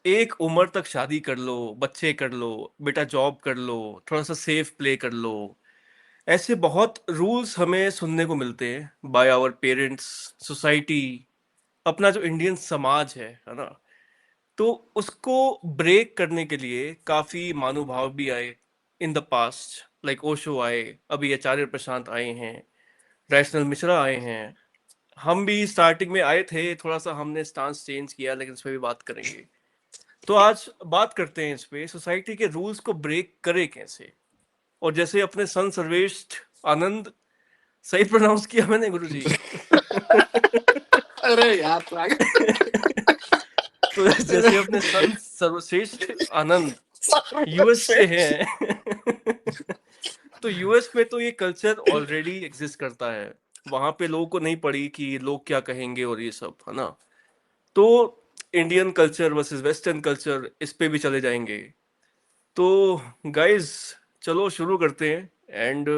एक उम्र तक शादी कर लो, बच्चे कर लो, बेटा जॉब कर लो, थोड़ा-सा सेफ प्ले कर लो। ऐसे बहुत रूल्स हमें सुनने को मिलते हैं बाय आवर पेरेंट्स, सोसाइटी, अपना जो इंडियन समाज है ना? तो उसको ब्रेक करने के लिए काफ़ी महानुभाव भी आए in the past, like Osho आए, अभी आचार्य प्रशांत आए हैं, रैशनल मिश्रा आए हैं। हम भी स्टार्टिंग में आए थे, थोड़ा-सा हमने स्टांस चेंज किया, लेकिन इस पे भी बात करेंगे। तो आज बात करते हैं इस पे, सोसाइटी के रूल्स को ब्रेक करें कैसे? और जैसे अपने संत सर्वश्रेष्ठ आनंद, सही प्रोनाउंस किया मैंने गुरुजी? अरे यार तो जैसे अपने संत सर्वश्रेष्ठ आनंद यूएस से हैं तो यूएस में तो ये कल्चर ऑलरेडी एग्जिस्ट करता है। वहां पे लोगों को नहीं पड़ी कि लोग क्या कहेंगे और ये सब, है ना? तो Indian culture versus western culture, इस पे भी चले जाएंगे। तो गाइस, चलो शुरू करते हैं। एंड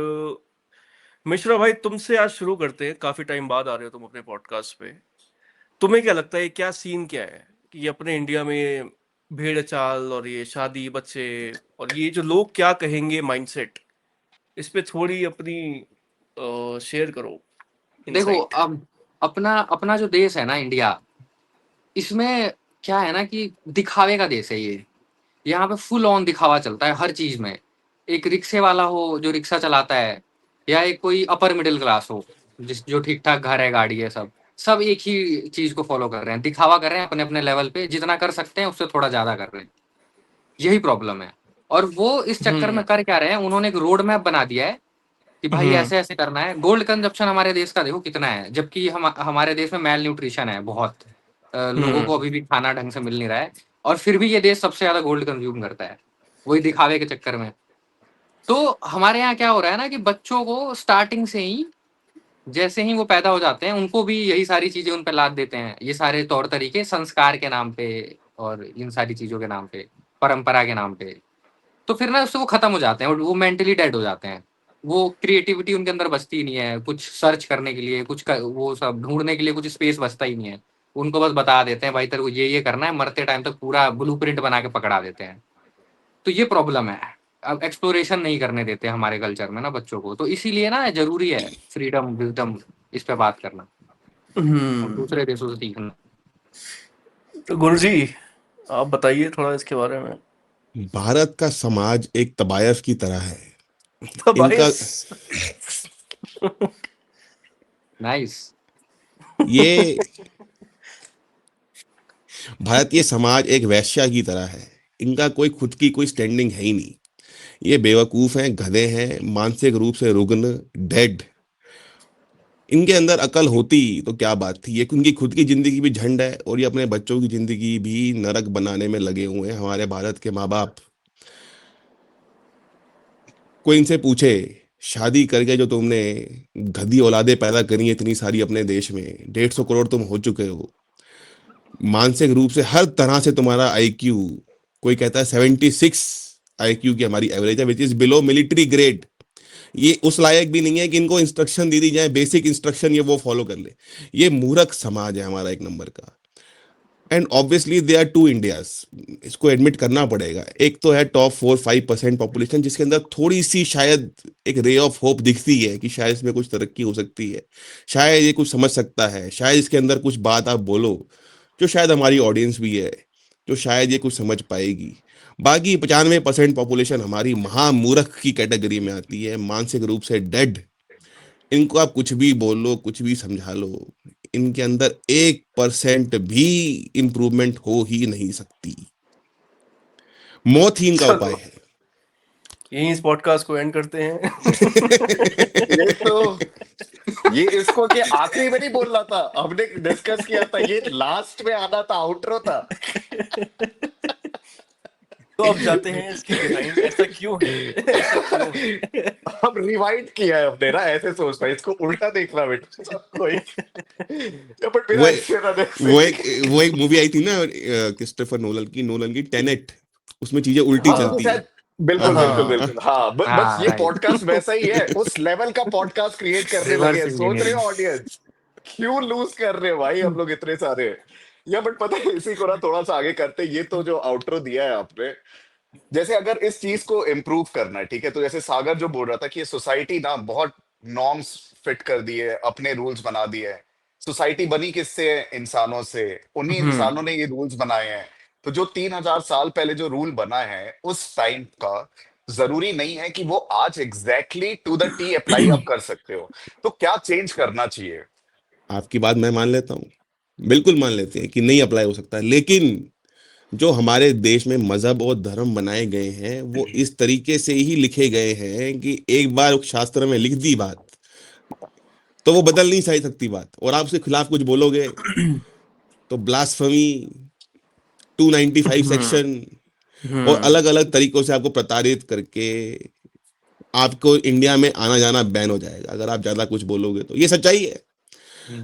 मिश्रा भाई, तुमसे आज शुरू करते हैं। काफी टाइम बाद आ रहे हो तुम अपने पॉडकास्ट पे। तुम्हें क्या लगता है, क्या सीन क्या है कि ये अपने इंडिया में भेड़ चाल और ये शादी बच्चे और ये जो लोग क्या कहेंगे माइंडसेट, इस पे थोड़ी अपनी शेयर करो देखो, इनसाइट। अब अपना अपना जो देश है ना इंडिया, इसमें क्या है ना कि दिखावे का देश है ये। यहाँ पे फुल ऑन दिखावा चलता है हर चीज में। एक रिक्शे वाला हो जो रिक्शा चलाता है, या एक कोई अपर मिडिल क्लास हो जिस जो ठीक ठाक घर है, गाड़ी है, सब सब एक ही चीज को फॉलो कर रहे हैं, दिखावा कर रहे हैं अपने अपने लेवल पे, जितना कर सकते हैं उससे थोड़ा ज्यादा कर रहे हैं। यही प्रॉब्लम है। और वो इस चक्कर में हम्म। कर क्या रहे हैं, उन्होंने एक रोड मैप बना दिया है कि भाई हम्म। ऐसे ऐसे करना है। गोल्ड कंजप्शन हमारे देश का देखो कितना है, जबकि हमारे देश में मेल न्यूट्रिशन है बहुत। लोगों हम्म। को अभी भी खाना ढंग से मिल नहीं रहा है, और फिर भी ये देश सबसे ज्यादा गोल्ड कंज्यूम करता है, वही दिखावे के चक्कर में। तो हमारे यहाँ क्या हो रहा है ना कि बच्चों को स्टार्टिंग से ही, जैसे ही वो पैदा हो जाते हैं, उनको भी यही सारी चीजें उन पर लाद देते हैं, ये सारे तौर तरीके संस्कार के नाम पे और इन सारी चीजों के नाम पे, परंपरा के नाम पे। तो फिर ना उससे वो खत्म हो जाते हैं और वो मेंटली डेड हो जाते हैं। वो क्रिएटिविटी उनके अंदर बचती ही नहीं है, कुछ सर्च करने के लिए, वो सब ढूंढने के लिए कुछ स्पेस बचता ही नहीं है। उनको बस बता देते हैं भाई तेरे को ये करना है, मरते टाइम तक पूरा ब्लूप्रिंट बना के पकड़ा देते हैं। तो ये प्रॉब्लम है। अब एक्सप्लोरेशन नहीं करने देते हमारे कल्चर में ना बच्चों को, तो इसीलिए ना जरूरी है फ्रीडम विजडम इस पे बात करना और दूसरे देशों से सीखना। तो गुरुजी, आप बताइए थोड़ा इसके बारे में। भारत का समाज एक तबायफ की तरह है। तो भाई इनका नाइस। ये भारतीय समाज एक वैश्या की तरह है। इनका कोई खुद की कोई स्टैंडिंग है ही नहीं। ये बेवकूफ हैं, गधे हैं, मानसिक रूप से रुग्ण, डेड। इनके अंदर अकल होती तो क्या बात थी। ये उनकी खुद की जिंदगी भी झंड है और ये अपने बच्चों की जिंदगी भी नरक बनाने में लगे हुए हैं। हमारे भारत के माँ बाप, कोई इनसे पूछे, शादी करके जो तुमने गधी औलादे पैदा करी है इतनी सारी अपने देश में, 150 करोड़ तुम हो चुके हो, मानसिक रूप से हर तरह से तुम्हारा आईक्यू, कोई कहता है 76 आईक्यू की हमारी एवरेज है, which is below military grade. ये उस लायक भी नहीं है कि इनको इंस्ट्रक्शन दे दी जाए, बेसिक इंस्ट्रक्शन ये वो फॉलो कर ले। ये मूर्ख समाज है हमारा एक नंबर का। And obviously they are two Indias, इसको एडमिट करना पड़ेगा। एक तो है टॉप 4-5% पॉपुलेशन जिसके अंदर थोड़ी सी शायद एक रे ऑफ होप दिखती है कि शायद इसमें कुछ तरक्की हो सकती है, शायद ये कुछ समझ सकता है, शायद इसके अंदर कुछ बात आप बोलो जो शायद हमारी ऑडियंस भी है, जो शायद ये कुछ समझ पाएगी। बाकी 95% पॉपुलेशन हमारी महामूर्ख की कैटेगरी में आती है, मानसिक रूप से डेड। इनको आप कुछ भी बोल लो, कुछ भी समझा लो, इनके अंदर 1% भी इंप्रूवमेंट हो ही नहीं सकती। मौत ही इनका उपाय चलो, है। यहीं इस पॉडकास्ट को एंड करते हैं। ये तो ये इसको कि आखिरी में नहीं बोलना था, हमने डिस्कस किया था, ये लास्ट में आना था, आउटरो था। तो अब जाते हैं इसके बिहाइंड, ऐसा क्यों है, ऐसा क्यों है? अब रिवाइंड किया है हमने ना, ऐसे सोचना, इसको उल्टा देखना बेटा कोई। बट मेरा ऐसे ना वो एक मूवी आई थी ना क्रिस्टोफर नोलन की टेनेट, उसमें चीजें उल्टी हाँ चलती है। शायद, बिल्कुल बिल्कुल हाँ। बिल्कुल, हाँ बस ये हाँ, पॉडकास्ट वैसा ही है, उस लेवल का पॉडकास्ट क्रिएट करने लगे रिवर्स हैं। सोच रहे हो इंजीनियरिंग। ऑडियंस, क्यों लूज कर रहे हैं भाई हम लोग इतने सारे। या बट पता है, इसी को ना थोड़ा सा आगे करते, ये तो जो आउटरो दिया है आपने, जैसे अगर इस चीज को इम्प्रूव करना है, ठीक है, तो जैसे सागर जो बोल रहा था कि ये सोसाइटी ना बहुत नॉर्म्स फिट कर दिए, अपने रूल्स बना दिए है। सोसाइटी बनी किससे है? इंसानों से। उन्हीं इंसानों ने ये रूल्स बनाए हैं। तो जो 3000 साल पहले जो रूल बना है उस टाइम का, जरूरी नहीं है कि वो आज exactly to the T apply आप कर सकते हो। तो क्या चेंज करना चाहिए? आपकी बात मैं मान लेता हूँ, बिल्कुल मान लेते हैं कि नहीं अप्लाई हो सकता, लेकिन जो हमारे देश में मजहब और धर्म बनाए गए हैं वो इस तरीके से ही लिखे गए हैं कि एक बार शास्त्र में लिख दी बात तो वो बदल नहीं सही सकती बात, और आप उसके खिलाफ कुछ बोलोगे तो ब्लास्फेमी, 295 सेक्शन और अलग अलग तरीकों से आपको प्रताड़ित करके आपको इंडिया में आना जाना बैन हो जाएगा अगर आप ज्यादा कुछ बोलोगे तो। ये सच्चाई है।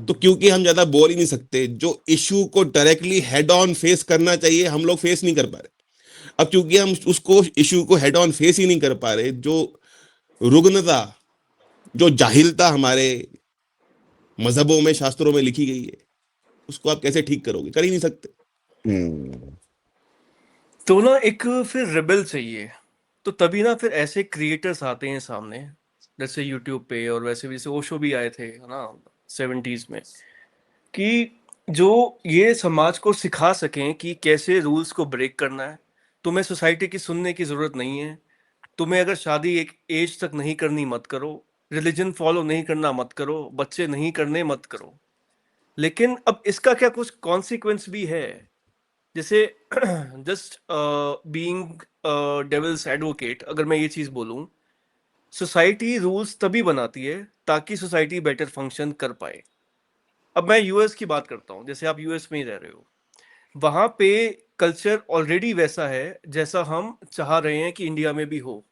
तो क्योंकि हम ज्यादा बोल ही नहीं सकते, जो इशू को डायरेक्टली हेड ऑन फेस करना चाहिए हम लोग फेस नहीं कर पा रहे। अब क्योंकि हम उसको इशू को हेड ऑन फेस ही नहीं कर पा रहे, जो रुग्णता, जो जाहिलता हमारे मजहबों में, शास्त्रों में लिखी गई है, उसको आप कैसे ठीक करोगे? कर ही नहीं सकते। हम्म। तो ना एक फिर रिबल चाहिए, तो तभी ना फिर ऐसे क्रिएटर्स आते हैं सामने, जैसे यूट्यूब पे, और वैसे भी जैसे ओशो भी आए थे है ना 70s में, कि जो ये समाज को सिखा सकें कि कैसे रूल्स को ब्रेक करना है। तुम्हें सोसाइटी की सुनने की जरूरत नहीं है। तुम्हें अगर शादी एक एज तक नहीं करनी मत करो, रिलीजन फॉलो नहीं करना मत करो, बच्चे नहीं करने मत करो। लेकिन अब इसका क्या कुछ कॉन्सिक्वेंस भी है? जैसे जस्ट बीइंग डेविल्स एडवोकेट, अगर मैं ये चीज बोलूं, सोसाइटी रूल्स तभी बनाती है ताकि सोसाइटी बेटर फंक्शन कर पाए। अब मैं यूएस की बात करता हूँ, जैसे आप यूएस में ही रह रहे हो, वहां पे कल्चर ऑलरेडी वैसा है जैसा हम चाह रहे हैं कि इंडिया में भी हो।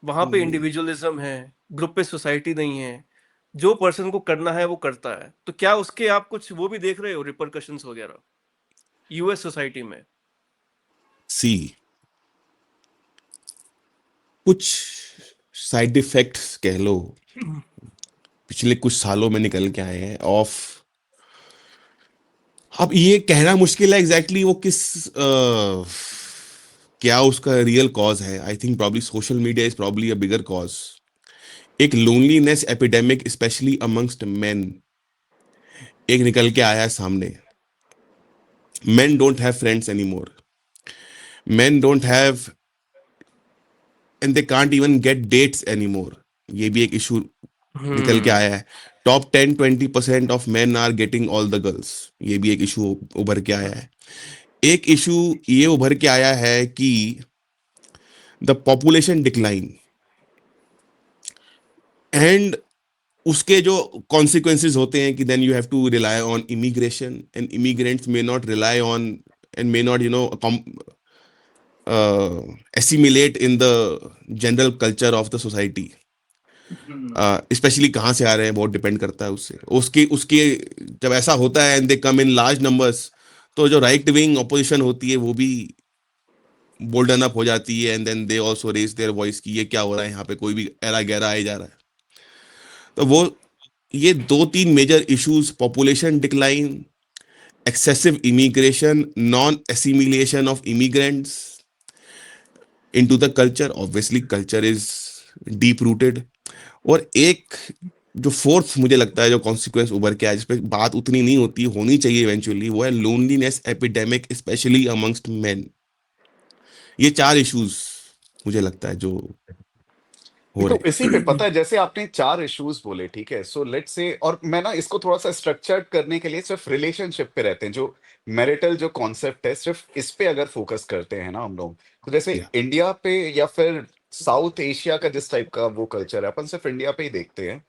वहां पे इंडिविजुअलिज्म है, ग्रुप पे सोसाइटी नहीं है, जो पर्सन को करना है वो करता है। तो क्या उसके आप कुछ वो भी देख रहे हो, रिपरकशंस वगैरह यूएस सोसाइटी में? सी, कुछ साइड इफेक्ट्स कह लो पिछले कुछ सालों में निकल के आए हैं ऑफ। अब ये कहना मुश्किल है एग्जैक्टली वो किस क्या उसका रियल कॉज है। I think probably social media is probably a bigger cause. एक loneliness epidemic especially amongst men एक निकल के आया है सामने। Men don't have friends anymore. Men don't have, and they can't even get dates anymore. ये भी एक इशू निकल के आया है। Top 10-20% of men are getting all the girls. ये भी एक इशू उभर के आया है। एक इशू ये उभर के आया है कि द पॉपुलेशन डिक्लाइन, एंड उसके जो कॉन्सिक्वेंसेज होते हैं कि then you have to rely on immigration, and immigrants may not rely on and may not assimilate in the general culture of the society. Specially कहाँ से आ रहे हैं बहुत डिपेंड करता है उससे। उसकी उसकी जब ऐसा होता है and they come in large numbers, तो जो राइट विंग ऑपोजिशन होती है वो भी बोल्डन अप हो जाती है, and then they also raise their voice कि ये क्या हो रहा है यहाँ पे, कोई भी एरा गहरा आ जा रहा है। तो वो ये 2-3 major issues, population decline, excessive immigration, non-assimilation of immigrants into the culture. Obviously, culture is deep rooted. और एक जो फोर्थ मुझे लगता है जो कॉन्सिक्वेंस उभर के आया, जिस पे बात उतनी नहीं होती, होनी चाहिए इवेंचुअली, वो है loneliness epidemic especially amongst main. ये 4 इश्यूज मुझे लगता है जो हो तो रहे इसी पे पता है, जैसे आपने 4 इश्यूज बोले, ठीक है, सो लेट्स से, और मैं ना इसको थोड़ा सा स्ट्रक्चर्ड करने के लिए सिर्फ रिलेशनशिप पे रहते हैं, जो मैरिटल जो कॉन्सेप्ट है सिर्फ इस पे अगर फोकस करते हैं ना हम लोग, तो जैसे या इंडिया पे या फिर साउथ एशिया का जिस टाइप का वो कल्चर है, अपन सिर्फ इंडिया पे ही देखते हैं।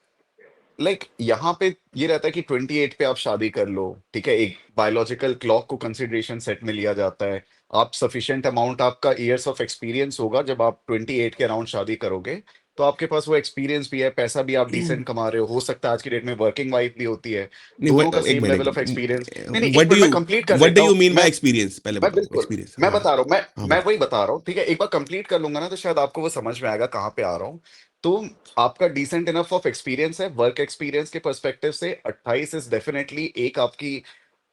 यहाँ पे ये रहता है कि 28 पे आप शादी कर लो, ठीक है, एक बायोलॉजिकल क्लॉक को कंसिडरेशन सेट में लिया जाता है। आप सफिशिएंट अमाउंट आपका ईयर्स ऑफ एक्सपीरियंस होगा जब आप 28 के अराउंड शादी करोगे, तो आपके पास वो एक्सपीरियंस भी है, पैसा भी आप डिसेंट कमा रहे हो सकता है आज की डेट में वर्किंग वाइफ भी होती है, नहीं, दोनों का एक same level of minute, experience. नहीं नहीं, व्हाट एक डू मिनट यू मैं कंप्लीट कर व्हाट डू लेता यू हूँ। Mean by experience? पहले मैं बताओ बिल्कुल एक्सपीरियंस। मैं हाँ बता रहा हूँ, हाँ मैं बताओ। वही बता रहा हूँ, ठीक है, एक बार कंप्लीट कर लूंगा ना तो शायद आपको वो समझ में आएगा कहाँ पे आ रहा हूँ। तो आपका डिसेंट इनफ ऑफ एक्सपीरियंस है, वर्क एक्सपीरियंस के पर्सपेक्टिव से 28 इज डेफिनेटली एक आपकी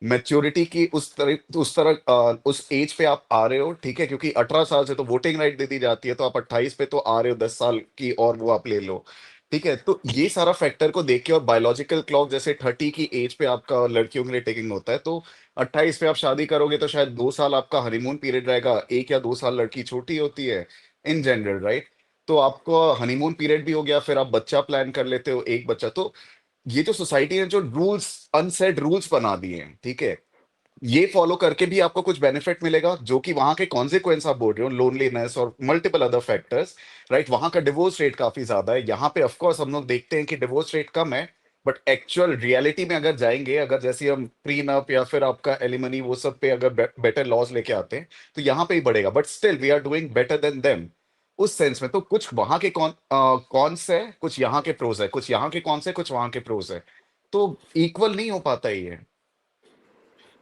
मैच्योरिटी की उस एज पे आप आ रहे हो, ठीक है, क्योंकि 18 साल से तो वोटिंग राइट दे दी जाती है, तो आप 28 पे तो आ रहे हो, 10 साल की और वो आप ले लो, ठीक है। तो ये सारा फैक्टर को देख के, और बायोलॉजिकल क्लॉक जैसे 30 की एज पे आपका लड़कियों के लिए टेकिंग होता है, तो 28 पे आप शादी करोगे तो शायद 2 साल आपका हनीमून पीरियड रहेगा, 1 या 2 साल लड़की छोटी होती है इन जनरल, राइट। तो आपको हनीमून पीरियड भी हो गया, फिर आप बच्चा प्लान कर लेते हो, एक बच्चा। तो ये जो सोसाइटी ने जो रूल्स, अनसेट रूल्स बना दिए हैं, ठीक है, ये फॉलो करके भी आपको कुछ बेनिफिट मिलेगा, जो कि वहां के कॉन्सिक्वेंस आप बोल रहे हो, लोनलीनेस और मल्टीपल अदर फैक्टर्स, राइट। वहां का डिवोर्स रेट काफी ज्यादा है, यहाँ पे ऑफ कोर्स हम लोग देखते हैं कि डिवोर्स रेट कम है, बट एक्चुअल रियलिटी में अगर जाएंगे, अगर जैसे हम प्रीनप या फिर आपका एलिमनी वो सब पे अगर बेटर लॉज लेके आते हैं, तो यहाँ पे ही बढ़ेगा, but still we are doing better than them उस सेंस में। तो कुछ वहां के कॉन्स है, कुछ यहाँ के प्रोज है, कुछ यहाँ के कॉन्स है, कुछ वहां के प्रोज है, तो इक्वल नहीं हो पाता ये।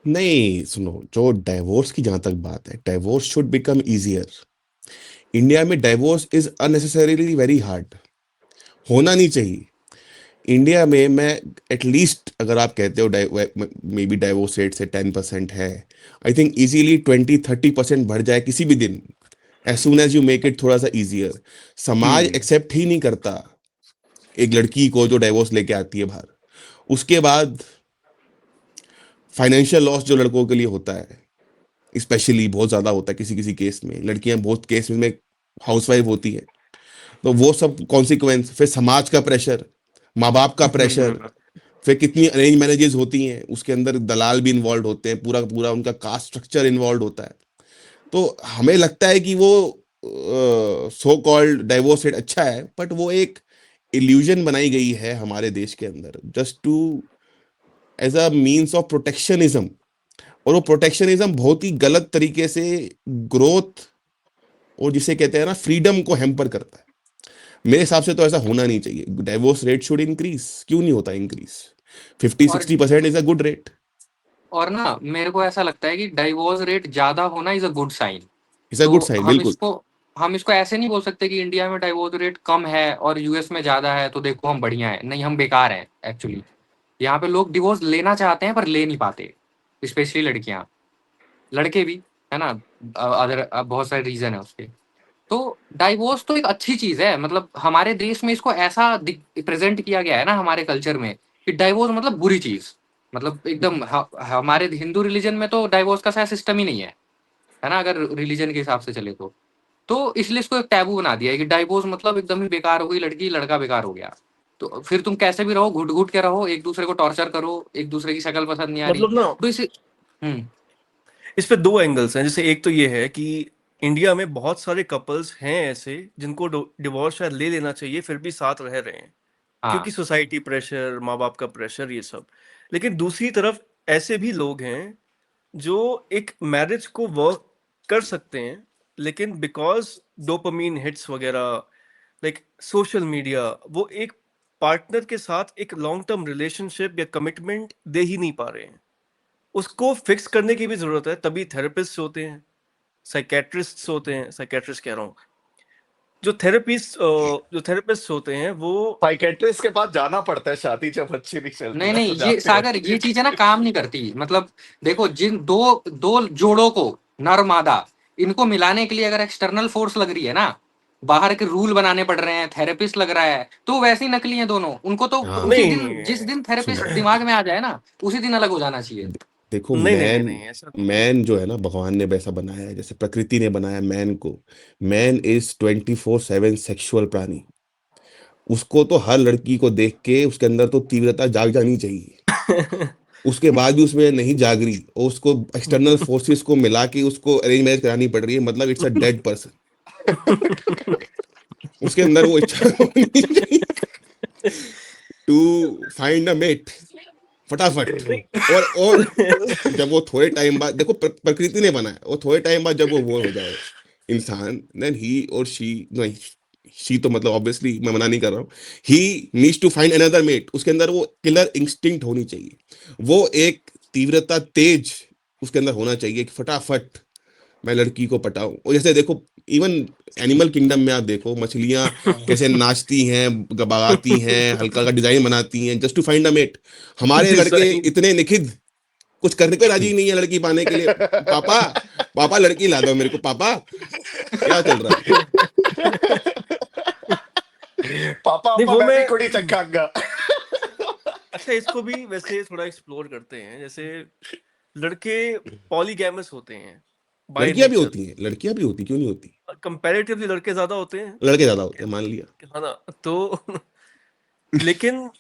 नहीं सुनो, जो डाइवोर्स की जहां तक बात है, divorce should become easier. India में divorce is unnecessarily very hard, होना नहीं चाहिए। इंडिया में मैं एटलीस्ट, अगर आप कहते हो मे बी डाइवोर्स रेट से 10% है, आई थिंक इजीली 20-30% बढ़ जाए किसी भी दिन, as soon as you make it थोड़ा सा इजियर। समाज हम्म। एक्सेप्ट ही नहीं करता एक लड़की को जो डाइवोर्स लेके आती है बाहर। उसके बाद फाइनेंशियल लॉस जो लड़कों के लिए होता है, स्पेशली बहुत ज्यादा होता है किसी किसी केस में, लड़कियां बहुत केस में हाउसवाइफ होती है, तो वो सब कॉन्सिक्वेंस, फिर समाज का प्रेशर, माँ बाप का प्रेशर, फिर कितनी अरेंज मैरिजेस होती हैं, उसके अंदर दलाल भी इन्वॉल्व होते हैं, पूरा पूरा उनका कास्ट स्ट्रक्चर इन्वॉल्व होता है। तो हमें लगता है कि वो सो कॉल्ड डाइवोर्स रेट अच्छा है, बट वो एक इल्यूजन बनाई गई है हमारे देश के अंदर, just to as a means of protectionism. और वो प्रोटेक्शनिज्म बहुत ही गलत तरीके से ग्रोथ और जिसे कहते हैं ना फ्रीडम को हैम्पर करता है। मेरे हिसाब से तो ऐसा होना नहीं चाहिए। डाइवोर्स रेट शुड इंक्रीज, क्यों नहीं होता increase? 50-60% is a good rate, और ना मेरे को ऐसा लगता है कि डाइवोर्स रेट ज्यादा होना is a good sign. Is a good तो साइन, बिल्कुल। हम इसको ऐसे नहीं बोल सकते कि इंडिया में डाइवोर्स रेट कम है और यूएस में ज्यादा है तो देखो हम बढ़िया है। नहीं, हम बेकार हैं एक्चुअली। यहाँ पे लोग डिवोर्स लेना चाहते हैं पर ले नहीं पाते, स्पेशली लड़कियां, लड़के भी, है ना। अदर बहुत सारे रीजन है उसके। तो डाइवोर्स तो एक अच्छी चीज है, मतलब हमारे देश में इसको ऐसा प्रेजेंट किया गया है ना हमारे कल्चर में कि डाइवोर्स मतलब बुरी चीज, मतलब एकदम हमारे हिंदू रिलीजन में तो डाइवोर्स का शायद सिस्टम ही नहीं है ना, अगर रिलीजन के हिसाब से चले तो इसलिए इसको एक टैबू बना दिया है कि डाइवोर्स मतलब एकदम ही बेकार हो गई लड़की, लड़का बेकार हो गया। तो फिर तुम कैसे भी रहो, घुट घुट के रहो, एक दूसरे को टॉर्चर करो, एक दूसरे की शक्ल पसंद नहीं आ रही मतलब ना, तो इसे। हम्म। इस पे दो एंगल्स हैं। जैसे एक तो ये है कि इंडिया में बहुत सारे कपल्स हैं ऐसे जिनको डिवोर्स शायद ले लेना चाहिए, फिर भी साथ रह रहे हैं, क्योंकि हाँ। सोसाइटी प्रेशर, माँ बाप का प्रेशर, ये सब। लेकिन दूसरी तरफ ऐसे भी लोग हैं जो एक मैरिज को वर्क कर सकते हैं, लेकिन बिकॉज डोपामीन हिट्स वगैरह, लाइक सोशल मीडिया, वो एक पार्टनर के साथ एक लॉन्ग टर्म रिलेशनशिप या कमिटमेंट दे ही नहीं पा रहे हैं। उसको फिक्स करने की भी जरूरत है, तभी थेरेपिस्ट होते हैं, साइकेट्रिस्ट होते हैं, साइकेट्रिस्ट कह रहा हूँ, जो थेरेपिस्ट होते हैं वो। साइकेट्रिस्ट के पास जाना पड़ता है शादी जब अच्छी नहीं चलती नहीं ना, नहीं, तो ये जाते सागर, रहते ये चीजें ना काम नहीं करती। मतलब देखो, जिन दो दो जोड़ों को, नर मादा, इनको मिलाने के लिए अगर एक्सटर्नल फोर्स लग रही है ना, बाहर के रूल बनाने पड़ रहे हैं, थेरेपिस्ट लग रहा है, तो वैसे ही नकली हैं दोनों। उनको तो हाँ, उसी दिन, जिस नहीं दिन थेरेपिस्ट सुनो, दिमाग में आ जाए ना, उसी दिन अलग हो जाना चाहिए। देखो, नहीं नहीं नहीं मैन नहीं, ऐसा नहीं है। मैन जो है ना, भगवान ने वैसा बनाया है, जैसे प्रकृति ने बनाया मैन को। मैन इज 24/7 सेक्सुअल प्राणी। उसको तो हर लड़की को देख के उसके अंदर तो तीव्रता जाग जानी चाहिए, उसके बाद भी उसमें नहीं जाग रही, और उसको एक्सटर्नल फोर्सेस को मिला के उसको अरेंज मैरिज करानी पड़ रही है, मतलब इट्स अ डेड पर्सन। उसके अंदर वो इच्छा होनी चाहिए टू फाइंड अ मेट फटाफट। और जब वो थोड़े टाइम बाद, देखो प्रकृति ने बनाया, वो थोड़े टाइम बाद जब वो हो जाए इंसान, देन ही और शी, नहीं शी तो मतलब ऑब्वियसली मैं मना नहीं कर रहा हूँ, he needs to find another mate. उसके अंदर वो किलर इंस्टिंक्ट होनी चाहिए, वो एक तीव्रता तेज उसके अंदर होना चाहिए कि फटाफट मैं लड़की को पटाऊं। और जैसे देखो, इवन एनिमल किंगडम में आप देखो, मछलियां कैसे नाचती हैं, गबाती हैं, हल्का हल्का डिजाइन बनाती हैं, just to find a mate. हमारे लड़के डिजाइन। इतने निखिद कुछ करने को राजी नहीं है लड़की पाने के लिए। पापा पापा लड़की ला दो मेरे को, पापा क्या चल रहा है? पापा नहीं, अम्मा वो मैं भी मैं कुड़ी चक्कांगा। अच्छा, इसको भी वैसे थोड़ा एक्सप्लोर करते हैं। जैसे लड़के पॉलीगैमस होते हैं बाय लड़कियां भी नेचर, होती हैं, लड़कियां भी होती, क्यों नहीं होती? कंपैरेटिवली लड़के ज्यादा होते हैं, लड़के ज्यादा होते हैं, मान लिया। है ना? तो लेकिन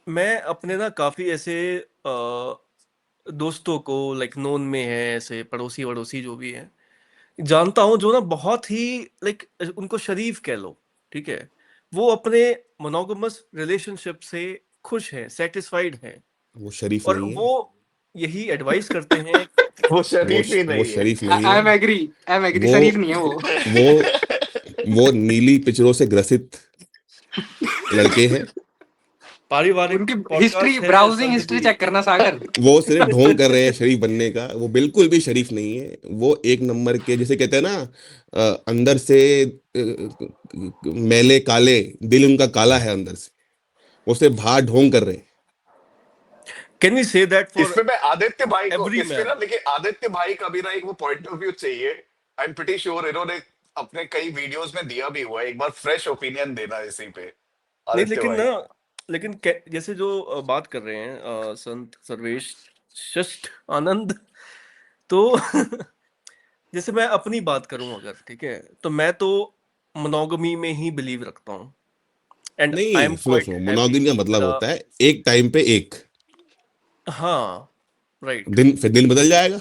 मैं अपने ना काफी ऐसे दोस्तों को, लाइक नोन में है, ऐसे पड़ोसी वड़ोसी जो भी है, जानता हूँ जो ना बहुत ही लाइक उनको शरीफ कह लो, ठीक है, वो अपने मोनोगमस रिलेशनशिप से खुश हैं, सेटिस्फाइड हैं, वो शरीफ और नहीं है, वो यही एडवाइस करते हैं। वो शरीफ ही वो नहीं है। शरीफ नहीं आई है। एम एग्री, वो शरीफ नहीं है वो। वो नीली पिक्चरों से ग्रसित लड़के हैं। पारिवारिक उनकी हिस्ट्री, पॉडकास्ट है ब्राउजिंग संत हिस्ट्री जी। चेक करना सागर। वो सिर्फ ढोंग कर रहे हैं शरीफ बनने का, वो बिल्कुल भी शरीफ नहीं है। वो एक नंबर के, जैसे कहते हैं ना, अंदर से मैले काले, दिल उनका काला है अंदर से, वो सिर्फ बाहर ढोंग कर रहे हैं। Can we say that for इसमें मैं आदित्य भाई को एवरी इसमें ना, मैन? देखिए आदित्य भाई का भी ना एक वो पॉइंट ऑफ व्यू चाहिए। आई एम प्रीटी श्योर इन्होंने अपने कई वीडियोस में दिया भी हुआ है, एक बार फ्रेश ओपिनियन देना इसी पे नहीं, आदित्य लेकिन भाई। ना, लेकिन जैसे जो बात कर रहे हैं संत सर्वेश शिष्ट आनंद, तो जैसे मैं अपनी बात करूं अगर, ठीक है, तो मैं तो मोनोगमी में ही बिलीव रखता हूं, एंड आई नहीं, एम सुनो क्वाइट सुनो, हैप्पी मोनोगमी का कि मतलब मेरा, होता है एक टाइम पे एक हाँ, राइट। दिन, फिर दिन बदल जाएगा,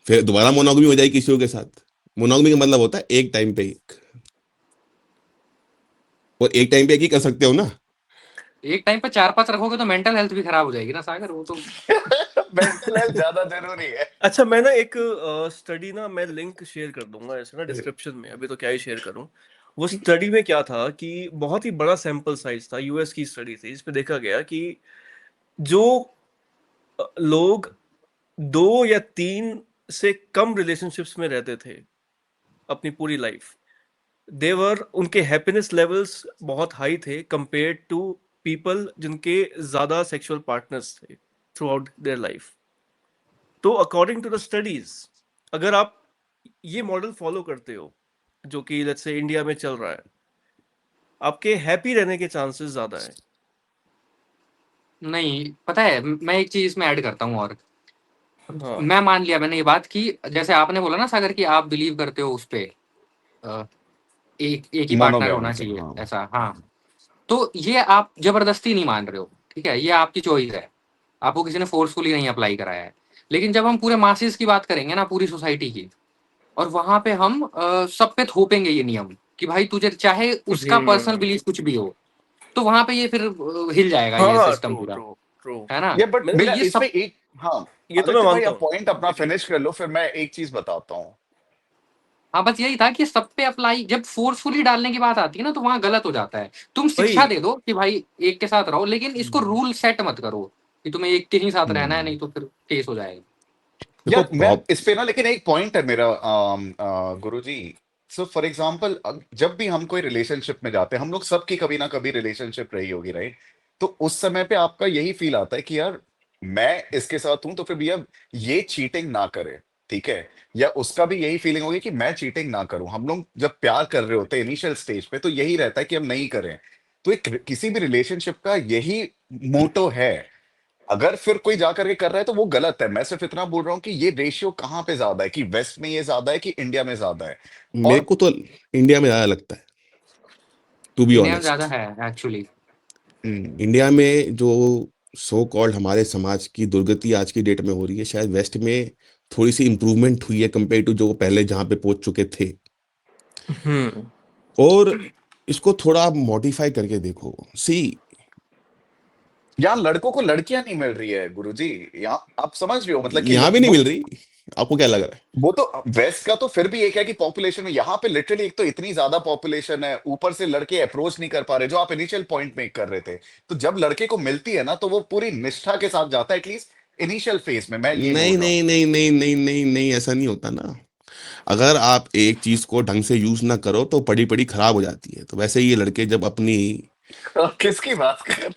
फिर दोबारा मोनोगमी हो जाएगी किसी के साथ। मोनोगमी का मतलब होता है एक टाइम पे एक, और एक टाइम पे एक ही कर सकते हो ना। एक टाइम पे 4-5 रखोगे तो मेंटल हेल्थ भी खराब हो जाएगी ना सागर, वो तो। मेंटल हेल्थ ज्यादा जरूरी है। अच्छा, मैं ना एक स्टडी ना, मैं लिंक शेयर कर दूंगा ऐसे ना डिस्क्रिप्शन में, अभी तो क्या ही शेयर करूं। वो स्टडी में क्या था कि बहुत ही बड़ा सैंपल साइज था, यूएस की स्टडी थी, जिसमें देखा गया कि जो लोग 2 या 3 से कम रिलेशनशिप्स में रहते थे अपनी पूरी लाइफ, देवर उनके हैप्पीनेस लेवल्स बहुत हाई थे कंपेयर्ड टू पीपल जिनके ज्यादा सेक्सुअल पार्टनर्स थे थ्रू आउट देयर लाइफ। तो अकॉर्डिंग टू द स्टडीज, अगर आप ये मॉडल फॉलो करते हो जो कि लेट्स से इंडिया में चल रहा है, आपके हैप्पी रहने के चांसेस ज्यादा है। नहीं, पता है, मैं एक चीज इसमें ऐड करता हूँ और हाँ, मैं मान लिया मैंने ये बात कि जैसे आपने बोला ना सागर कि आप बिलीव करते हो उस पे, अ, एक ही पार्टनर मोनोगैमी होना पे, चाहिए हाँ। ऐसा, हाँ। तो ये आप जबरदस्ती नहीं मान रहे हो, ठीक है, ये आपकी चॉइस है, आपको किसी ने फोर्सफुली नहीं अप्लाई कराया है। लेकिन जब हम पूरे मासेस की बात करेंगे ना, पूरी सोसाइटी की, और वहां पे हम सब पे थोपेंगे ये नियम कि भाई तुझे चाहे उसका पर्सनल बिलीफ कुछ भी हो, तो वहां पे ये फिर हिल जाएगा ये हाँ, सिस्टम ट्रू पूरा, ट्रू ट्रू। है ना? ये बट मैं मेरा ये इसमें सब, एक, हाँ ये तो मैं आदित्य भाई मानता आप हूँ पॉइंट अपना लेकिन, फिनिश कर लो, फिर मैं एक चीज बताता हूँ। हाँ, बस यही था कि सब पे अप्लाई जब फोर्सफुली डालने की बात आती है ना, तो वहां गलत हो जाता है। तुम शिक्षा भाई, दे दो कि भाई एक के साथ रहो, लेकिन इसको रूल सेट मत करो कि तुम्हें एक के ही साथ रहना है, हम्म, नहीं तो फिर केस हो जाएगा। देखो यार मैं इस पे ना, लेकिन एक पॉइंट है मेरा गुरुजी। सो फॉर एग्जांपल, जब भी हम कोई रिलेशनशिप में जाते हैं, हम लोग सबकी कभी ना कभी रिलेशनशिप रही होगी, राइट? तो उस समय पे आपका यही फील आता है कि यार मैं इसके साथ हूं तो फिर भैया ये चीटिंग ना करे, ठीक है? या उसका भी यही फीलिंग होगी कि मैं चीटिंग ना करूं। हम लोग जब प्यार कर रहे होते हैं इनिशियल स्टेज पे, तो यही रहता है कि हम नहीं करें। तो एक किसी भी रिलेशनशिप का यही मोटो है। अगर फिर कोई जा करके कर रहा है तो वो गलत है। मैं सिर्फ इतना बोल रहा हूँ कि ये रेशियो कहाँ पे ज्यादा है, कि वेस्ट में ये ज्यादा है कि इंडिया में ज्यादा है। मेरे और को तो इंडिया में ज्यादा लगता है, टू बी इंडिया में ज्यादा ऑनेस्ट। है एक्चुअली। इंडिया में जो सो कॉल्ड हमारे समाज की दुर्गति आज की डेट में हो रही है, शायद वेस्ट में थोड़ी सी इंप्रूवमेंट हुई है कंपेयर टू जो पहले जहां पे पहुंच चुके थे। हम्म, और इसको थोड़ा आप मॉडिफाई करके देखो, सी, यहाँ लड़कों को लड़कियां नहीं मिल रही है गुरुजी। यहाँ आप समझ रहे हो, मतलब कि यहां भी नहीं वो मिल रही। आपको क्या लग रहा है? वो तो वेस्ट का तो फिर भी एक है कि पॉपुलेशन में यहाँ पे लिटरली एक तो इतनी ज्यादा पॉपुलेशन है, ऊपर से लड़के अप्रोच नहीं कर पा रहे, जो आप इनिशियल पॉइंट मेक कर रहे थे। तो जब लड़के को मिलती है ना, तो वो पूरी निष्ठा के साथ जाता है, एटलीस्ट इनिशियल फेज में, मैं ये नहीं बोल रहा नहीं हूँ। नहीं नहीं नहीं नहीं नहीं, ऐसा नहीं होता ना। अगर आप एक चीज को ढंग से यूज ना करो तो पड़ी पड़ी खराब हो जाती है। तो वैसे ही ये लड़के जब अपनी, किसकी बात कर रहे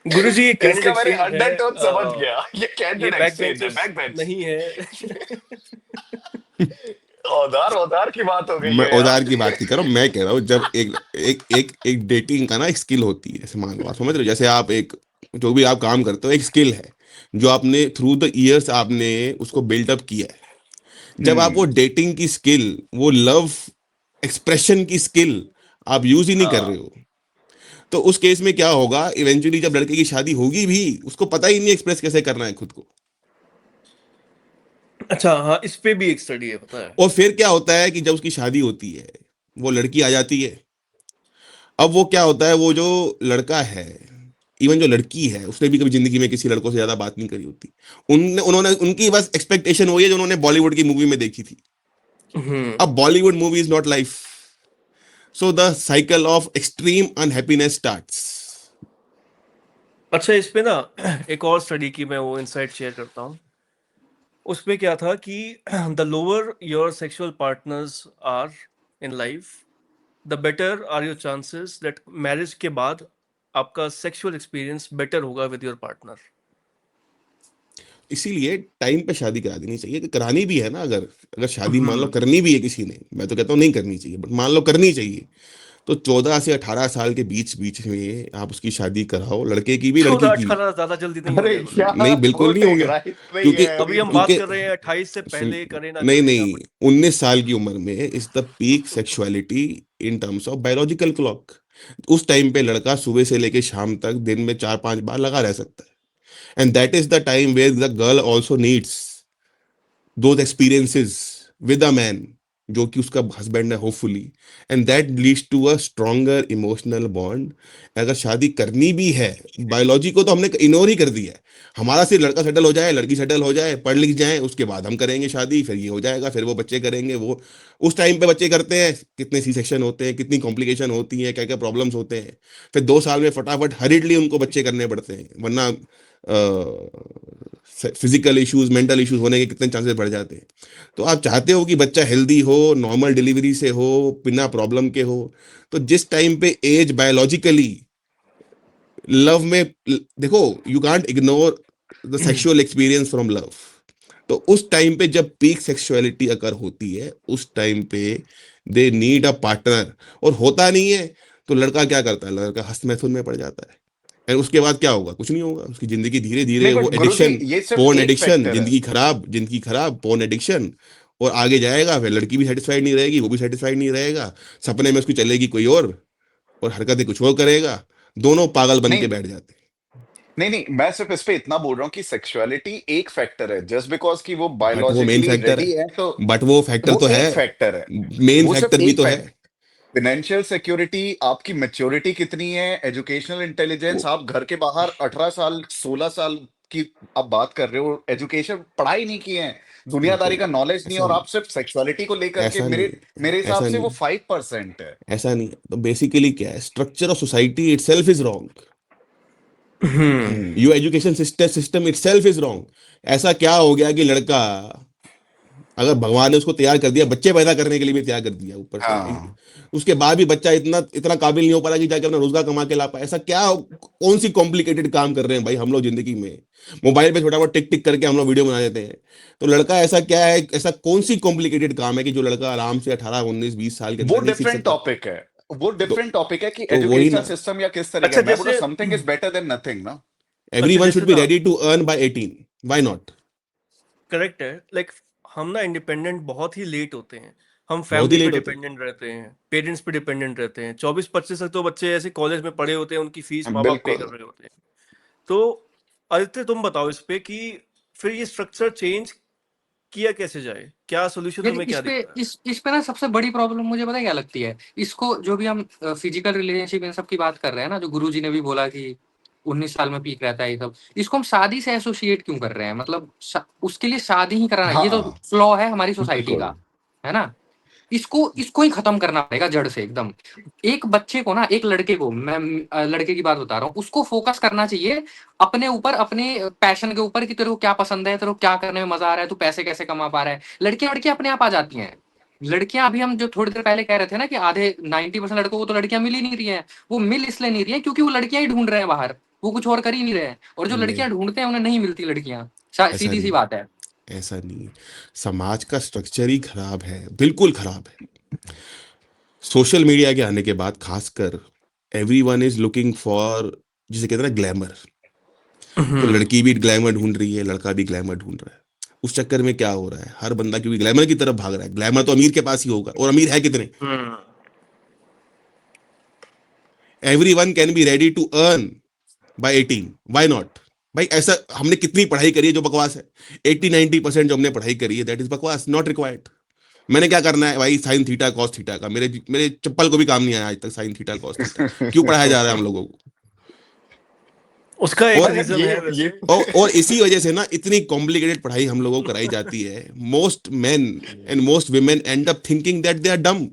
गुरुजी ये कैंडिड इसका मैंने एक्सचेंज है, अंडरटोन समझ गया, ये ये कैंडिड बैक एक्सचेंज है, बेंचर्स बैक बेंच। नहीं है। औधार औधार की बात हो गई मैं है यार। औजार की बात नहीं कर रहा हूँ, मैं कह रहा हूँ जब एक डेटिंग का ना एक स्किल होती है, जैसे मान लो आप समझ रहे हो, जैसे आप एक जो भी आप काम करते हो एक स्किल है जो आपने थ्रू द इयर्स आपने उसको बिल्डअप किया है। जब आप वो हम्म। डेटिंग की स्किल, वो लव एक्सप्रेशन की स्किल आप यूज ही नहीं कर रहे हाँ हो, तो उस केस में क्या होगा, इवेंचुअली जब लड़के की शादी होगी भी उसको पता ही नहीं एक्सप्रेस कैसे करना है खुद को। अच्छा हाँ, इस पे भी एक स्टडी है पता है। और फिर क्या होता है कि जब उसकी शादी होती है, वो लड़की आ जाती है, अब वो क्या होता है, वो जो लड़का है, इवन जो लड़की है, उसने भी कभी जिंदगी में किसी लड़कों से ज्यादा बात नहीं करी होती, उन्होंने उनकी बस एक्सपेक्टेशन वही है जो उन्होंने बॉलीवुड की मूवी में देखी थी। हम्म। अब Bollywood movie is not life, so the cycle of extreme unhappiness starts. अच्छा इस पे ना एक और स्टडी की मैं वो इनसाइट शेयर करता हूँ। उसमें क्या था कि the lower your sexual partners are in life, the better are your chances that marriage के बाद आपका सेक्सुअल एक्सपीरियंस बेटर होगा विद योर पार्टनर। इसीलिए टाइम पे शादी करा देनी चाहिए, कि करानी भी है ना, अगर अगर शादी मान लो करनी भी है किसी ने, मैं तो कहता हूँ नहीं करनी चाहिए, बट मान लो करनी चाहिए, तो 14 से 18 साल के बीच बीच में आप उसकी शादी कराओ, लड़के की भी लड़की 14 की भी। 18 ज्यादा जल्दी नहीं हो अरे गया क्या गुरुजी। नहीं बिल्कुल नहीं हो पुटिंग गया, राइट नहीं क्योंकि है अभी अभी हम तो। बात क्योंकि कर रहे हैं 28 से पहले करे ना नहीं करे नहीं, क्या पड़ी। 19 साल की उम्र में is the peak sexuality in terms of biological clock. उस टाइम पे लड़का सुबह से लेके शाम तक दिन में 4-5 बार लगा रह सकता है, and that is the time where the girl also needs those experiences with a man जो कि उसका हस्बैंड है hopefully, and that leads to a stronger emotional bond. अगर शादी करनी भी है, बायोलॉजी को तो हमने इग्नोर ही कर दिया है, हमारा सिर्फ लड़का सेटल हो जाए, लड़की सेटल हो जाए, पढ़ लिख जाए, उसके बाद हम करेंगे शादी, फिर ये हो जाएगा, फिर वो बच्चे करेंगे। वो उस टाइम पे बच्चे करते हैं, कितने सी सेक्शन होते हैं, कितनी कॉम्प्लिकेशन होती है, क्या क्या प्रॉब्लम्स होते हैं, फिर 2 साल में फटाफट हरिडली उनको बच्चे करने पड़ते हैं, वरना फिजिकल इश्यूज मेंटल इश्यूज होने के कितने चांसेस बढ़ जाते हैं। तो आप चाहते हो कि बच्चा हेल्दी हो, नॉर्मल डिलीवरी से हो, बिना प्रॉब्लम के हो, तो जिस टाइम पे एज बायोलॉजिकली लव में, देखो you can't ignore the sexual experience from love, तो उस टाइम पे जब पीक सेक्सुअलिटी अगर होती है, उस टाइम पे दे नीड अ पार्टनर, और होता नहीं है तो लड़का क्या करता है, लड़का हस्त मैथुन में पड़ जाता है, एंड उसके बाद क्या होगा, कुछ नहीं होगा, उसकी जिंदगी धीरे धीरे नहीं वो बट गुरुजी एडिक्शन, ये सिर्फ पोर्न एक एडिक्शन, फैक्टर है। जिंदगी खराब पोर्न एडिक्शन, और आगे जाएगा, फिर लड़की भी सेटिस्फाइड नहीं रहेगी, वो भी सेटिस्फाइड नहीं रहेगा, सपने में उसकी चलेगी कोई और हरकतें कुछ और करेगा, दोनों पागल बन के नहीं बैठ जाते नहीं नहीं, मैं सिर्फ इस पे इतना बोल रहा हूँ कि सेक्सुअलिटी एक फैक्टर है, जस्ट बिकॉज कि वो हैं, बट वो मेन बायोलॉजिकली फैक्टर रेडी है, है तो बट वो फैक्टर वो तो है, एक फैक्टर है। मेन वो सिर्फ फैक्टर भी एक तो है। फैक्टर, फाइनेंशियल सिक्योरिटी, आपकी मेच्योरिटी कितनी है, एजुकेशनल इंटेलिजेंस, वो आप घर के बाहर 18 साल 16 साल की आप बात कर रहे हो, एजुकेशन पढ़ाई नहीं की है, दुनियादारी बिल्कुल का नॉलेज नहीं है, ऐसा और नहीं, आप सिर्फ सेक्सुअलिटी को लेकर के ऐसा नहीं मेरे है, मेरे हिसाब ऐसा से नहीं वो है, 5% है। ऐसा नहीं है, तो बेसिकली क्या है, structure of society itself is wrong, hmm. Your education system itself is wrong. ऐसा क्या हो गया कि लड़का, अगर भगवान ने उसको तैयार कर दिया, बच्चे पैदा करने के लिए भी तैयार कर दिया ऊपर से, हाँ उसके बाद भी बच्चा इतना इतना काबिल नहीं हो पा रहा कि जाके अपना रोजगार कमा के ला पाए, ऐसा क्या, कौन सी कॉम्प्लिकेटेड काम कर रहे हैं भाई हम लोग जिंदगी में, मोबाइल पे छोटा मोटा टिक टिक करके हम लोग वीडियो बना देते हैं, तो लड़का ऐसा क्या है, ऐसा कौन सी कॉम्प्लिकेटेड काम है कि जो लड़का आराम से 18 19 20 साल के वो अंदर नहीं सीख डिफरेंट सकता। टॉपिक है, वो तो डिफरेंट टॉपिक है कि तो वही एजुकेशन ना, सिस्टम या किस तरीके अच्छा का, मैं बोल रहा जैसे हूँ something is better than nothing ना। एवरी वन जैसे शुड बी ना ready to earn by 18, why not. Correct है, लाइक हम ना इंडिपेंडेंट बहुत ही लेट होते हैं, हम बहुत ही फैमिली पे लेट होते हैं, डिपेंडेंट रहते हैं, पेरेंट्स पे डिपेंडेंट रहते हैं, 24-25 तक तो बच्चे ऐसे कॉलेज में पढ़े होते हैं, उनकी फीस माँ बाप पे बिल्कुल। कर रहे होते हैं। तो आदित्य तुम बताओ इस पे कि फिर ये स्ट्रक्चर चेंज किया कैसे जाए, क्या सोल्यूशन यार तुम्हें इस क्या पे दिखता है? इस पे ना सबसे बड़ी प्रॉब्लम मुझे पता है क्या लगती है, इसको जो भी हम फिजिकल रिलेशनशिप इन सब की बात कर रहे हैं ना, जो गुरुजी ने भी बोला कि 19 साल में पीक रहता है ये सब, इसको हम शादी से एसोसिएट क्यों कर रहे हैं, मतलब उसके लिए शादी ही कराना, ये तो हाँ फ्लॉ है हमारी सोसाइटी बिल्कुल। का, है ना। इसको इसको ही खत्म करना पड़ेगा जड़ से एकदम। एक बच्चे को ना, एक लड़के को, मैं लड़के की बात बता रहा हूँ, उसको फोकस करना चाहिए अपने ऊपर, अपने पैशन के ऊपर, कि तेरे को क्या पसंद है, तेरे को क्या करने में मजा आ रहा है, तू पैसे कैसे कमा पा रहा है। लड़कियां लड़कियां अपने आप आ जाती हैं। लड़कियां अभी हम जो थोड़ी देर पहले कह रहे थे ना कि आधे 90% लड़कों को तो लड़कियां मिल ही नहीं रही हैं, वो मिल इसलिए नहीं रही है क्योंकि वो लड़कियां ही ढूंढ रहे हैं बाहर। वो कुछ और कर ही नहीं रहे हैं, और जो नहीं लड़कियां ढूंढते हैं उन्हें नहीं मिलती लड़कियां, ऐसा सीधी सी नहीं, बात है। ऐसा नहीं। समाज का स्ट्रक्चर ही खराब है, बिल्कुल खराब है। सोशल मीडिया के आने के बाद खासकर एवरीवन इज लुकिंग फॉर, जिसे कहते हैं ना, ग्लैमर। तो लड़की भी ग्लैमर ढूंढ रही है, लड़का भी ग्लैमर ढूंढ रहा है। उस चक्कर में क्या हो रहा है, हर बंदा क्योंकि ग्लैमर की तरफ भाग रहा है, ग्लैमर तो अमीर के पास ही होगा, और अमीर है कितने? Everyone can be ready to earn by 18, why not? भाई ऐसा हमने कितनी पढ़ाई करी है जो बकवास है? 80-90% जो हमने पढ़ाई करी है दैट इज बकवास, नॉट रिक्वायर्ड। मैंने क्या करना है भाई, साइन थीटा कॉस थीटा का, मेरे मेरे चप्पल को भी काम नहीं आया आज तक साइन थीटा कॉस थीटा। क्यों पढ़ाया जा रहा है हम लोगों को? उसका एक और रीजन है ये वैसे। और इसी वजह से ना इतनी कॉम्प्लिकेटेड पढ़ाई हम लोगों को कराई जाती है। Most men and most women end up thinking that they are dumb.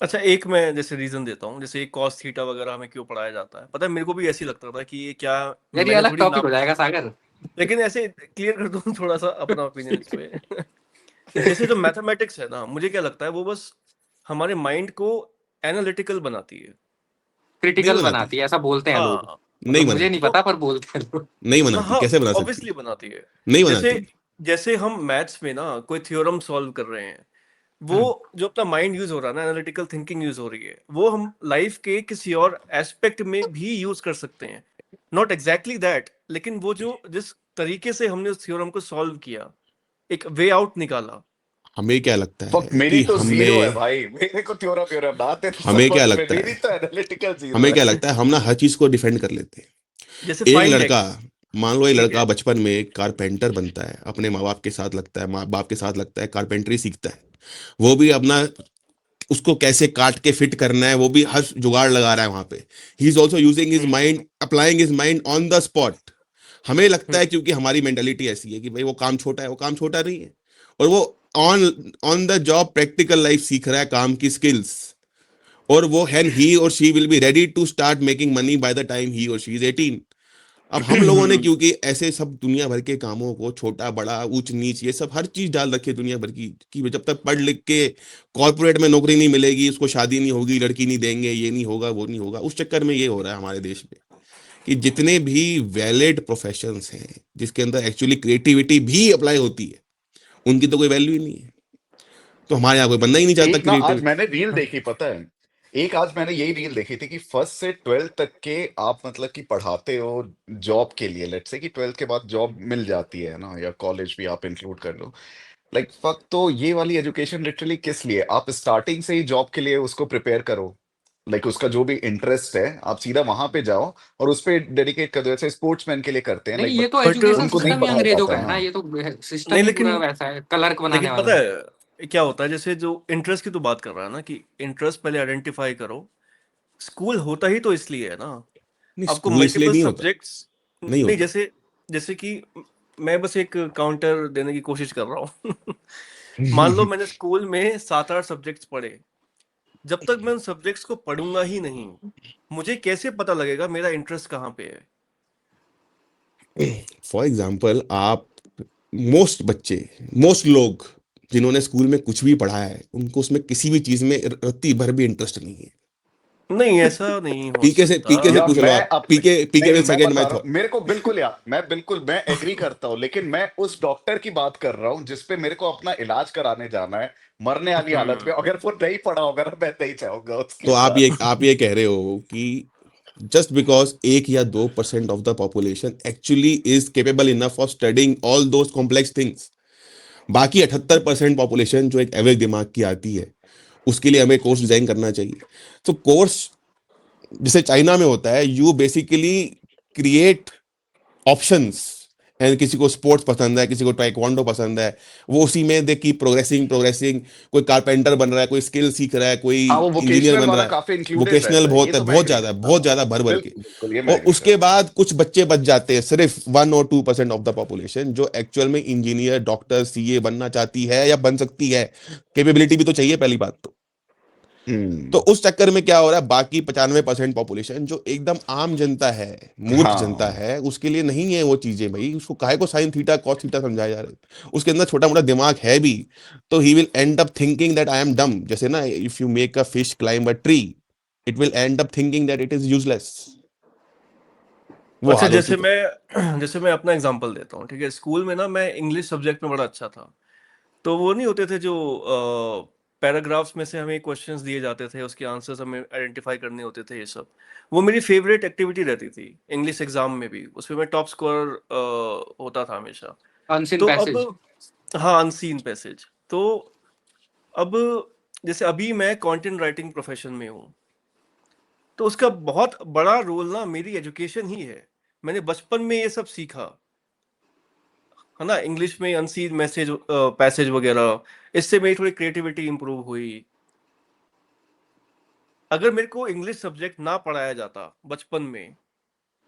अच्छा, एक मैं जैसे रीजन देता हूँ, जैसे कॉस थीटा वगैरह हमें क्यों पढ़ाया जाता है, पता है मेरे को भी ऐसे ही लगता था कि ये क्या, यार ये मैंने अलग थोड़ी टॉपिक नाम, हो जाएगा सागर। लेकिन ऐसे क्लियर कर दूं थोड़ा सा अपना ओपिनियन इस पे। जैसे जो मैथमेटिक्स है ना, मुझे क्या लगता है वो बस हमारे माइंड को एनालिटिकल बनाती है। नहीं क्रिटिकल बनाती, बनाती है ऐसा बोलते हैं लोग, हाँ, नहीं मतलब मुझे नहीं बनाती, तो पता पर बोलते हैं लोग। नहीं बनाती, हाँ, कैसे बना सकती है? ऑब्वियसली बनाती है। नहीं जैसे बनाती। जैसे हम मैथ्स में ना कोई थ्योरम सॉल्व कर रहे हैं, वो हम्म, जो अपना माइंड यूज हो रहा है ना, एनालिटिकल थिंकिंग यूज हो रही है, वो हम लाइफ के किसी और एस्पेक्ट में भी यूज कर सकते हैं। नॉट एग्जैक्टली दैट, लेकिन वो जो जिस तरीके से हमने उस थ्योरम को सॉल्व किया, एक वे आउट निकाला। हमें क्या लगता फक, है मेरी कि तो जीरो है हमें भाई, मेरे को थ्योरम थ्योरम आते तो हमें क्या समझ में, लगता मेरी है तो एनालिटिकल जीरो हमें है। क्या लगता है, हम ना हर चीज को डिफेंड कर लेते हैं। जैसे एक फाइंड लड़का, एक्स, मान लो एक ठीक लड़का है। बचपन में कारपेंटर बनता है, अपने माँ बाप के साथ लगता है, माँ बाप के साथ लगता है, कारपेंटरी सीखता है। वो भी अपना, उसको कैसे काट के फिट करना है वो भी हर जुगाड़ लगा रहा है वहां पे। He is also using his mind, applying his mind on the spot. हमें लगता है क्योंकि हमारी मेंटालिटी ऐसी है कि भाई वो काम छोटा है, वो काम छोटा नहीं है। और वो on on the job practical life सीख रहा है, काम की स्किल्स। और वो हैन ही और she will be ready to start making money by the time he और शी इज 18। अब हम लोगों ने क्योंकि ऐसे सब दुनिया भर के कामों को, छोटा बड़ा ऊंच नीच, ये सब हर चीज डाल रखी है दुनिया भर की, कि जब तक पढ़ लिख के कॉर्पोरेट में नौकरी नहीं मिलेगी उसको शादी नहीं होगी, लड़की नहीं देंगे, ये नहीं होगा, वो नहीं होगा। उस चक्कर में ये हो रहा है हमारे देश में कि जितने भी वैलिड प्रोफेशंस हैं, जिसके अंदर एक्चुअली क्रिएटिविटी भी अप्लाई होती है, उनकी तो कोई वैल्यू ही नहीं है। तो हमारे यहाँ कोई बनना ही नहीं चाहता एक ना आज क्रिएटिव। मैंने रील देखी, पता है, एक आज मैंने यही रील देखी थी कि फर्स्ट से 12th तक के आप मतलब कि पढ़ाते हो जॉब के लिए, लेट्स से कि 12th के बाद जॉब मिल जाती है ना, या कॉलेज भी आप इंक्लूड कर लो। लाइक फक, तो ये वाली एजुकेशन लिटरली किस लिए? आप स्टार्टिंग से ही जॉब के लिए उसको प्रिपेयर करो। लाइक उसका जो भी इंटरेस्ट है आप सीधा वहां पे जाओ और उस पे डेडिकेट कर दो, जैसे स्पोर्ट्समैन के लिए करते हैं, नहीं लाइक ये बट तो बट एजुकेशन उनको नहीं सिस्टम ही पढ़ाया अंग्रेजों जाता का है है ना, ना। ये तो सिस्टम नहीं, ही लेकिन पूरा वैसा है, क्लर्क बनाने लेकिन पता वाला। है क्या होता है, जैसे जो इंटरेस्ट की तो बात कर रहा है ना, कि इंटरेस्ट पहले आइडेंटिफाई करो। स्कूल होता ही तो इसलिए है ना, नहीं, आपको स्कूल इसलिए मल्टीपल नहीं होता, सब्जेक्ट्स। नहीं नहीं, होता। जैसे जैसे कि मैं बस एक काउंटर देने की कोशिश कर रहा हूँ। मान लो मैंने स्कूल में 7-8 सब्जेक्ट्स पढ़े, जब तक मैं उन सब्जेक्ट्स को पढ़ूंगा ही नहीं, मुझे कैसे पता लगेगा मेरा इंटरेस्ट कहाँ पे है। फॉर एग्जाम्पल, आप, मोस्ट बच्चे, मोस्ट लोग जिन्होंने स्कूल में कुछ भी पढ़ा है, उनको उसमें किसी भी चीज में रत्ती भर भी इंटरेस्ट नहीं है। नहीं, ऐसा नहीं हो पीके से सकता। पीके से या पूछ लो मैं आप, अपने, पीके नहीं विल मैं सेकंड बता माय रहा थॉट। हूँ, मेरे को बिल्कुल, या मैं एग्री करता हूँ, लेकिन मैं उस डॉक्टर की बात कर रहा हूँ जिसपे मेरे को अपना इलाज कराने जाना है, मरने वाली हालत में, अगर वो नहीं पढ़ा होगा ना, मैं नहीं चाहूंगा उसके तो साथ। आप ये कह रहे हो कि जस्ट बिकॉज 1 या 2% of the population actually is capable enough of studying all those complex things, बाकी 78% पॉपुलेशन जो एक एवरेज दिमाग की आती है, उसके लिए हमें कोर्स डिजाइन करना चाहिए। तो कोर्स जैसे चाइना में होता है, you basically create options. And किसी को स्पोर्ट्स पसंद है, किसी को टाइक्वांडो पसंद है, वो उसी में दे की प्रोग्रेसिंग प्रोग्रेसिंग। कोई कारपेंटर बन रहा है, कोई स्किल सीख रहा है, कोई हाँ, वो इंजीनियर वोकेशनल बन वाला रहा है। काफी इंक्लूडेड वोकेशनल रहता है, ये बहुत है, तो मैं एग्री करता बहुत हूँ। ज्यादा भर भर के। बिल्कुल बिल्कुल, ये मैं और एग्री उसके करता हूँ। बाद कुछ बच्चे बच जाते हैं, सिर्फ 1 और 2% ऑफ द पॉपुलेशन, जो एक्चुअल में इंजीनियर, डॉक्टर, सीए बनना चाहती है या बन सकती है। कैपेबिलिटी भी तो चाहिए पहली बात तो हम्म। उस चक्कर में क्या हो रहा है, बाकी 95% पॉपुलेशन जो एकदम आम जनता है, मूर्ख जनता हाँ, है, उसके लिए नहीं है वो चीजें। भाई उसको काहे को साइन थीटा कॉस थीटा समझाया जा रहा है? उसके अंदर छोटा मोटा दिमाग है भी, तो he will and up thinking that I am dumb. जैसे ना, if you make a fish climb a tree, it will and up thinking that it is useless. वो अच्छा, हाल हो जैसे चुका है। जैसे मैं अपना एग्जांपल देता हूँ, ठीक है? स्कूल में ना मैं इंग्लिश सब्जेक्ट में बड़ा अच्छा था। तो वो नहीं होते थे जो पैराग्राफ्स में से हमें क्वेश्चंस दिए जाते थे, उसके आंसर्स हमें आइडेंटिफाई करने होते थे, ये सब। वो मेरी फेवरेट एक्टिविटी रहती थी इंग्लिश एग्जाम में भी। उसमें मैं टॉप स्कोरर होता था हमेशा। अनसीन तो पैसेज। अब हाँ, अनसीन पैसेज। तो अब जैसे अभी मैं कंटेंट राइटिंग प्रोफेशन में हूँ, तो उसका बहुत बड़ा रोल ना मेरी एजुकेशन ही है। मैंने बचपन में ये सब सीखा, है ना? इंग्लिश में अनसीन मैसेज पैसेज वगैरह, इससे मेरी थोड़ी क्रिएटिविटी इंप्रूव हुई। अगर मेरे को इंग्लिश सब्जेक्ट ना पढ़ाया जाता बचपन में,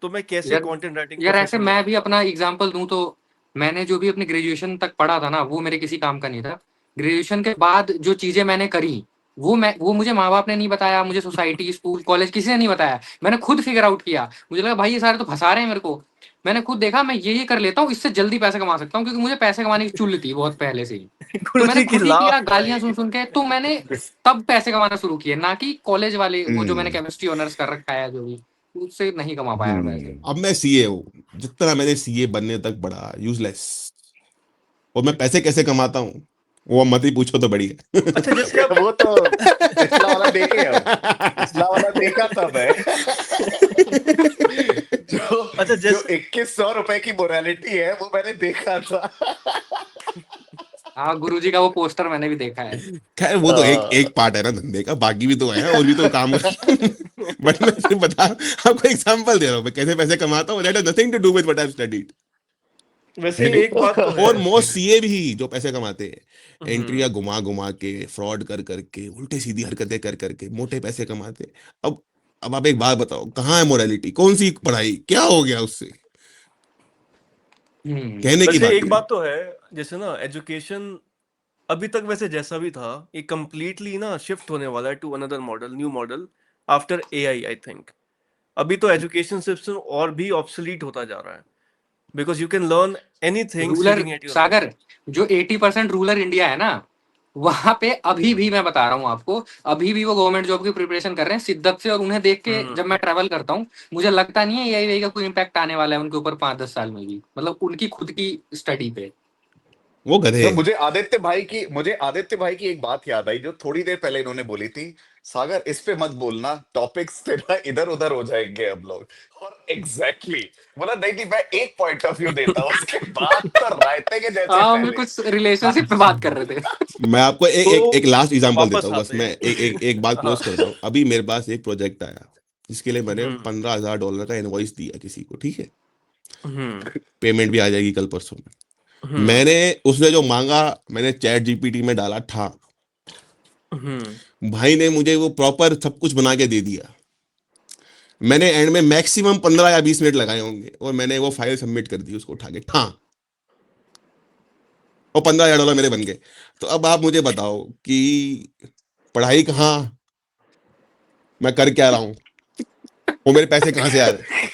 तो मैं कैसे यार कंटेंट राइटिंग यार ऐसे प्रोफेशन में मैं भी आता? अपना एग्जांपल दूं तो मैंने जो भी अपनी ग्रेजुएशन तक पढ़ा था ना वो मेरे किसी काम का नहीं था। ग्रेजुएशन के बाद जो चीजें मैंने करी वो मुझे माँ बाप ने नहीं बताया, मुझे सोसाइटी स्कूल कॉलेज किसी ने नहीं बताया। मैंने खुद फिगर आउट किया। मुझे लगा भाई ये सारे तो फंसा रहे हैं मेरे को। मैंने खुद देखा मैं ये कर लेता हूँ, इससे जल्दी पैसे कमा सकता हूँ, क्योंकि मुझे पैसे कमाने की चुल थी बहुत पहले से ही। तो मैंने गुरुजी की खुद ही किया लात गालियां सुन भाई। सुन के। तो मैंने तब पैसे कमाना शुरू किए, ना कि कॉलेज वाले वो जो मैंने हम्म केमिस्ट्री ऑनर्स कर रखा है जो भी उससे नहीं कमा पाया पैसे। अब मैं सीए हूँ, जितना मैंने सीए बनने तक पढ़ा यूजलेस, और मैं पैसे कैसे कमाता हूँ वो अब मत ही पूछो तो बढ़िया। अच्छा, जैसे अब वो तो पिछला वाला देखे, अब पिछला वाला देखा था मैं। जो अच्छा, जो जैसे 2100 रुपए की मोरालिटी है वो मैंने देखा था। हाँ, गुरुजी का वो पोस्टर मैंने भी देखा है। खैर वो तो एक एक पार्ट है ना धंधे का, बाकी भी तो है और भी तो काम। बट मैं फिर बता आपको एग्जांपल दे रहा हूँ मैं कैसे पैसे कमाता हूँ, that has nothing to do with what I have studied. वैसे एक बात तो है। और मोस्ट सीए भी जो पैसे कमाते हैं एंट्रियां हम्म घुमा घुमा के, फ्रॉड कर करके, उल्टे सीधी हरकतें कर करके मोटे पैसे कमाते हैं। अब आप एक बात बताओ, कहाँ है मोरालिटी, कौन सी पढ़ाई, क्या हो गया उससे, हम्म। कहने की वैसे बात एक नहीं। बात तो है, जैसे ना एजुकेशन अभी तक वैसे जैसा भी था, ये कंप्लीटली ना शिफ्ट होने वाला है to another model, new model, after AI, I think. अभी तो एजुकेशन सिस्टम और भी ऑब्सोलीट होता जा रहा है, because you can learn anything rural sitting at your home. Sagar, जो 80% रूरल इंडिया है ना, वहां पे अभी भी मैं बता रहा हूँ आपको, अभी भी वो गवर्नमेंट जॉब की प्रिपरेशन कर रहे हैं शिद्दत से। और उन्हें देख के जब मैं ट्रैवल करता हूँ मुझे लगता नहीं है एआई का कोई इम्पैक्ट आने वाला है उनके ऊपर 5-10 साल में भी, मतलब उनकी खुद की स्टडी पे। वो गधे तो हैं। मुझे आदित्य भाई की एक बात याद आई जो थोड़ी देर पहले इन्होंने बोली थी। सागर, इस पे मत बोलना, टॉपिक्स तेरा इधर उधर हो जाएंगे हम लोग। और एग्जैक्टली बोला, नहीं नहीं मैं एक पॉइंट ऑफ व्यू देता हूँ, उसके बाद तो रायते के जैसे हाँ, हम लोग फैले। कुछ रिलेशनशिप पे बात कर रहे थे। मैं आपको तो एक लास्ट एग्जांपल देता वापस हूँ, बस आते मैं हैं। एक बात हाँ। क्लोज करता हूँ। अभी मेरे पास एक प्रोजेक्ट आया जिसके लिए मैंने हम्म $15,000 का इनवॉइस दिया किसी को, ठीक है? हम्म पेमेंट भी आ जाएगी कल परसों में। हम्म मैंने उसने जो मांगा, मैंने चैट जीपीटी में डाला था, हम्म भाई ने मुझे वो प्रॉपर सब कुछ बना के दे दिया। मैंने एंड में मैक्सिमम 15 या 20 मिनट लगाए होंगे और मैंने वो फाइल सबमिट कर दी उसको उठा के, हाँ, और $15,000 मेरे बन गए। तो अब आप मुझे बताओ कि पढ़ाई कहाँ, मैं कर क्या रहा हूँ, वो मेरे पैसे कहाँ से आ रहे हैं?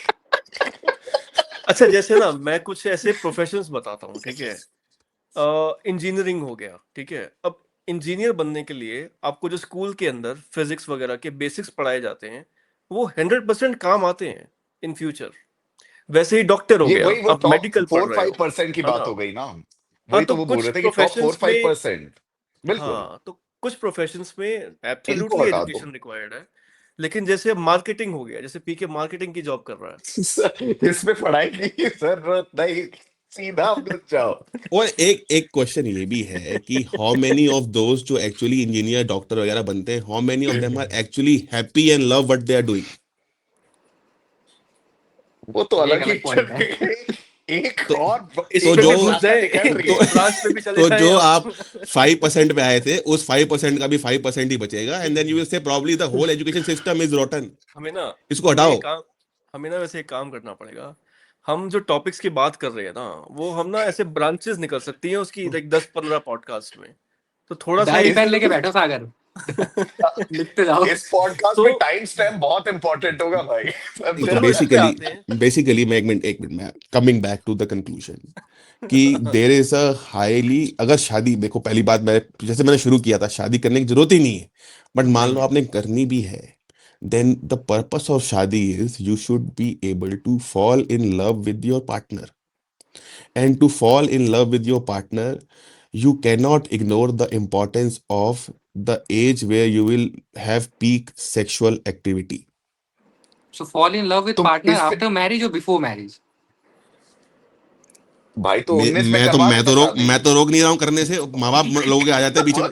अच्छा, जैसे ना मैं कुछ ऐसे प्रोफेशंस बताता हूँ, ठीक है? इंजीनियरिंग हो गया, ठीक है? अब इंजीनियर बनने के लिए आपको जो स्कूल के अंदर फिजिक्स वगैरह के बेसिक्स पढ़ाए जाते हैं, वो 100% काम आते हैं इन फ्यूचर। वैसे ही डॉक्टर हो ये गया, वही वो आप टॉप मेडिकल पढ़ फोर रहे फाइव हो, परसेंट की है बात ना? हो गई ना। हाँ, वही तो तो वो बोल कुछ रहे थे कि टॉप फोर प्रोफेशंस फाइव में परसेंट बिल्कुल हाँ, तो कुछ प्रोफेशंस में इनको एब्सोल्युटली हटा दो। एजुकेशन रिक्वायर्ड है। लेकिन जैसे मार्केटिंग हो गया, जैसे पीके मार्केटिंग की जॉब कर रहा इसमें पढ़ाई की जरूरत नहीं, सीधा घुस जाओ। और एक एक क्वेश्चन ये भी है कि हाउ मेनी ऑफ दोज जो एक्चुअली इंजीनियर डॉक्टर वगैरह बनते हैं, how many of them are actually happy and love what they are doing? वो तो ये एक अलग ही अलग पॉइंट है। एक तो और तो इसमें जो भी एक घुस शाखा जाए, निकल रही तो इस है। ब्रांच में भी चले तो जाएं जो आप। आप 5% पे आए थे उस 5% का भी 5% ही बचेगा, and then you will say probably the whole education system is rotten. हमें ना इसको हमें हटाओ। एक काम हमें ना वैसे एक काम करना पड़ेगा। हम जो टॉपिक्स की बात कर रहे हैं ना, वो हम ना ऐसे ब्रांचेस निकल सकती हैं उसकी, लाइक 10-15 पॉडकास्ट में। तो थोड़ा सा डायरी इस पेन एक लेके बैठो सागर, लिखते जाओ। इस पॉडकास्ट तो में टाइम स्टैम्प बहुत इंपॉर्टेंट होगा भाई, तो समझे? चलो इस पे बेसिकली आते हैं। बेसिकली मैं एक मिनट में coming back to the conclusion कि देर इज अ हाईली, अगर शादी, देखो पहली बात, मैं जैसे मैंने शुरू किया था, शादी करने की जरूरत ही नहीं है, बट मान लो हम्म आपने करनी भी है, then the purpose of shadi is you should be able to fall in love with your partner. And to fall in love with your partner, you cannot ignore the importance of the age where you will have peak sexual activity. So fall in love with तो partner इस पे after marriage or before marriage? भाई तो मैं 19 में मैं तो करवा मैं देना तो रोक शादी। मैं तो रोक नहीं रहा हूँ करने से, माँ बाप लोगों के आ जाते हैं बीच में।